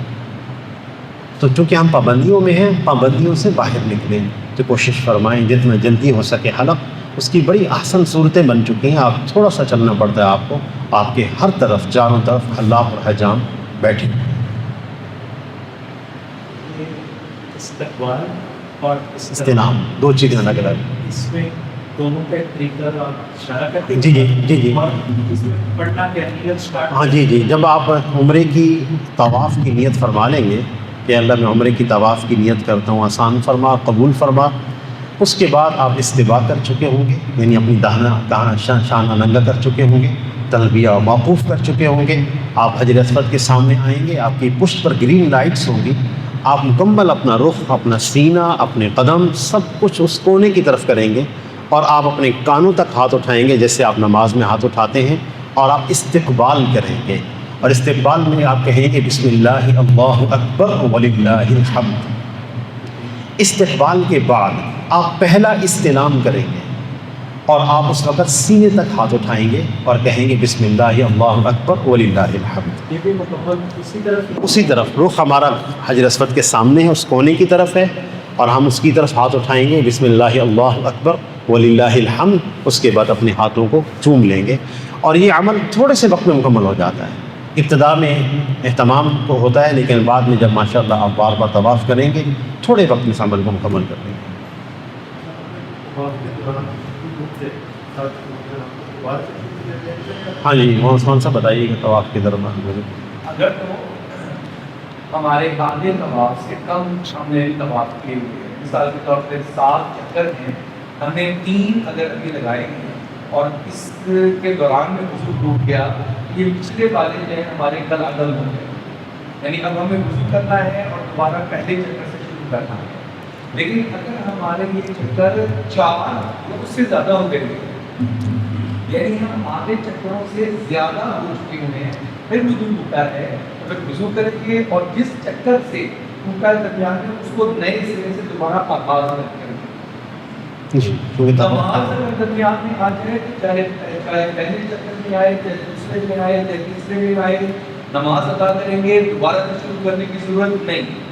تو چونکہ ہم پابندیوں میں ہیں، پابندیوں سے باہر نکلیں، تو کوشش فرمائیں جتنا جلدی ہو سکے حلق۔ اس کی بڑی احسن صورتیں بن چکی ہیں، آپ تھوڑا سا چلنا پڑتا ہے آپ کو، آپ کے ہر طرف چاروں طرف حلاق اور حجام بیٹھے ہوئے ہیں۔ استقبال اور استنام دو چیزیں الگ الگ۔ اس میں دونوں کا طریقہ اشارہ کرتے ہیں۔ جی جی جی جی اور اس میں پڑھنا کیا نیت اسٹارٹ؟ ہاں جی جی، جب آپ عمرے کی طواف کی نیت فرما لیں گے کہ اللہ میں عمرے کی طواف کی نیت کرتا ہوں، آسان فرما، قبول فرما، اس کے بعد آپ استباء کر چکے ہوں گے، یعنی اپنی داہنا شانہ ننگا کر چکے ہوں گے، تلبیہ موقوف کر چکے ہوں گے، آپ حجر اسود کے سامنے آئیں گے، آپ کی پشت پر گرین لائٹس ہوں گی، آپ مکمل اپنا رخ، اپنا سینہ، اپنے قدم سب کچھ اس کونے کی طرف کریں گے، اور آپ اپنے کانوں تک ہاتھ اٹھائیں گے جیسے آپ نماز میں ہاتھ اٹھاتے ہیں، اور آپ استقبال کریں گے، اور استقبال میں آپ کہیں گے بسم اللہ اللہ اکبر وللہ الحمد۔ استقبال کے بعد آپ پہلا استلام کریں گے، اور آپ اس وقت سینے تک ہاتھ اٹھائیں گے اور کہیں گے بسم اللہ اللہ اکبر وللہ الحمد۔ یہ بھی مکمل اسی طرف رخ ہمارا حجر اسود کے سامنے ہے، اس کونے کی طرف ہے، اور ہم اس کی طرف ہاتھ اٹھائیں گے بسم اللہ اللہ اکبر وللہ الحمد، اس کے بعد اپنے ہاتھوں کو چوم لیں گے، اور یہ عمل تھوڑے سے وقت میں مکمل ہو جاتا ہے۔ ابتدا میں اہتمام تو ہوتا ہے، لیکن بعد میں جب ماشاءاللہ آپ بار بار طواف کریں گے تھوڑے وقت میں اس عمل کو مکمل کر دیں گے۔ ہاں جی، کون سا بتائیے گا طواف کے درمیان مجھے؟ اگر تو ہمارے آدھے طواف سے کم ہم نے طواف کیے ہوئے ہیں، مثال کے طور پہ 7 چکر ہیں، ہم نے 3 اگر ابھی لگائے ہیں اور اس کے دوران میں وضو ٹوٹ گیا، یہ پچھلے والے جو ہیں ہمارے کل عدل ہو گئے، یعنی اب ہمیں وضو کرنا ہے اور دوبارہ پہلے چکر سے شروع کرنا ہے۔ لیکن اگر ہمارے یہ چکر 4 یا اس سے زیادہ ہو گئے، یعنی ہم آدھے چکروں سے زیادہ ہو چکے ہوئے ہیں، پھر وضو ٹوٹا ہے، تو پھر وضو کریں گے اور جس چکر سے ٹوٹا ہے درمیان میں اس کو نئے سرے سے دوبارہ آغاز کریں گے۔ نماز اگر درمیان میں آ جائے، چاہے پہلے چکر میں آئے، چاہے دوسرے میں آئے، چاہے تیسرے میں آئے، نماز ادا کریں گے، دوبارہ سے شروع کرنے کی ضرورت نہیں۔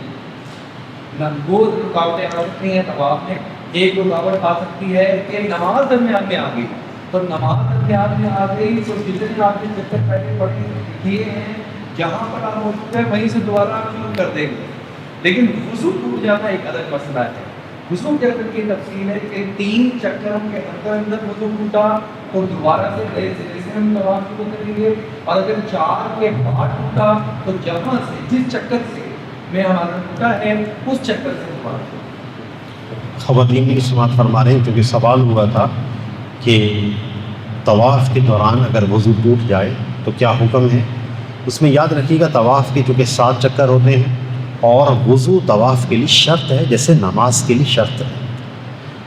وہ رکاوٹیں آ سکتی ہیں طواف میں، ایک رکاوٹ آ سکتی ہے کہ نماز درمیان میں آ گئی، تو نماز درمیان میں آ گئی تو جتنے آپ نے چکر پہلے پڑھے کیے ہیں جہاں پر آپ موجود ہیں وہیں سے دوبارہ آپ شروع کر دیں گے۔ لیکن وضو ٹوٹ جانا ایک الگ مسئلہ ہے۔ وضو کے اندر کی تفصیل ہے کہ 3 چکروں کے اندر وضو ٹوٹا تو دوبارہ سے نئے سرے سے ہم طواف شروع کریں گے، اور اگر 4 کے بعد ٹوٹا تو جہاں سے جس چکر سے میں ہمارا ٹوٹا ہے اس چکر سے دوبارہ۔ خواتین کی سماعت فرما رہے ہیں، کیونکہ سوال ہوا تھا کہ طواف کے دوران اگر وضو ٹوٹ جائے تو کیا حکم ہے۔ اس میں یاد رکھیے گا طواف کے چونکہ 7 چکر ہوتے ہیں، اور وضو طواف کے لیے شرط ہے جیسے نماز کے لیے شرط ہے،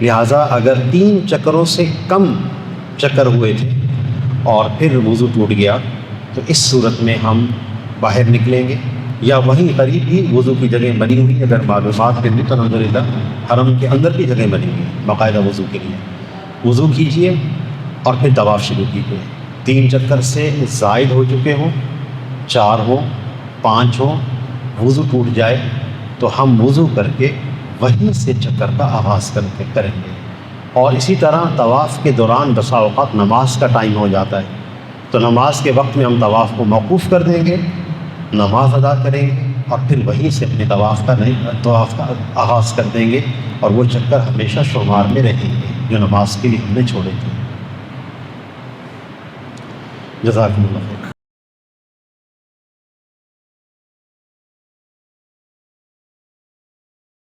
لہٰذا اگر 3 چکروں سے کم چکر ہوئے تھے اور پھر وضو ٹوٹ گیا تو اس صورت میں ہم باہر نکلیں گے، یا وہیں قریب ہی وضو کی جگہ بنی ہوئی، اگر معلومات کے لیے تو الحمدللہ حرم کے اندر کی جگہ بنی ہوئی ہے باقاعدہ وضو کے لیے، وضو کیجئے اور پھر طواف شروع کیجئے۔ 3 چکر سے زائد ہو چکے ہوں، 4 ہوں، 5 ہوں، وضو ٹوٹ جائے تو ہم وضو کر کے وہیں سے چکر کا آغاز کریں گے۔ اور اسی طرح طواف کے دوران بسا اوقات نماز کا ٹائم ہو جاتا ہے، تو نماز کے وقت میں ہم طواف کو موقوف کر دیں گے، نماز ادا کریں گے، اور پھر وہیں سے اپنے طواف کا آغاز کر دیں گے، اور وہ چکر ہمیشہ شمار میں رہیں گے جو نماز کے لیے ہم نے چھوڑے تھے۔ جزاکم اللہ خیر۔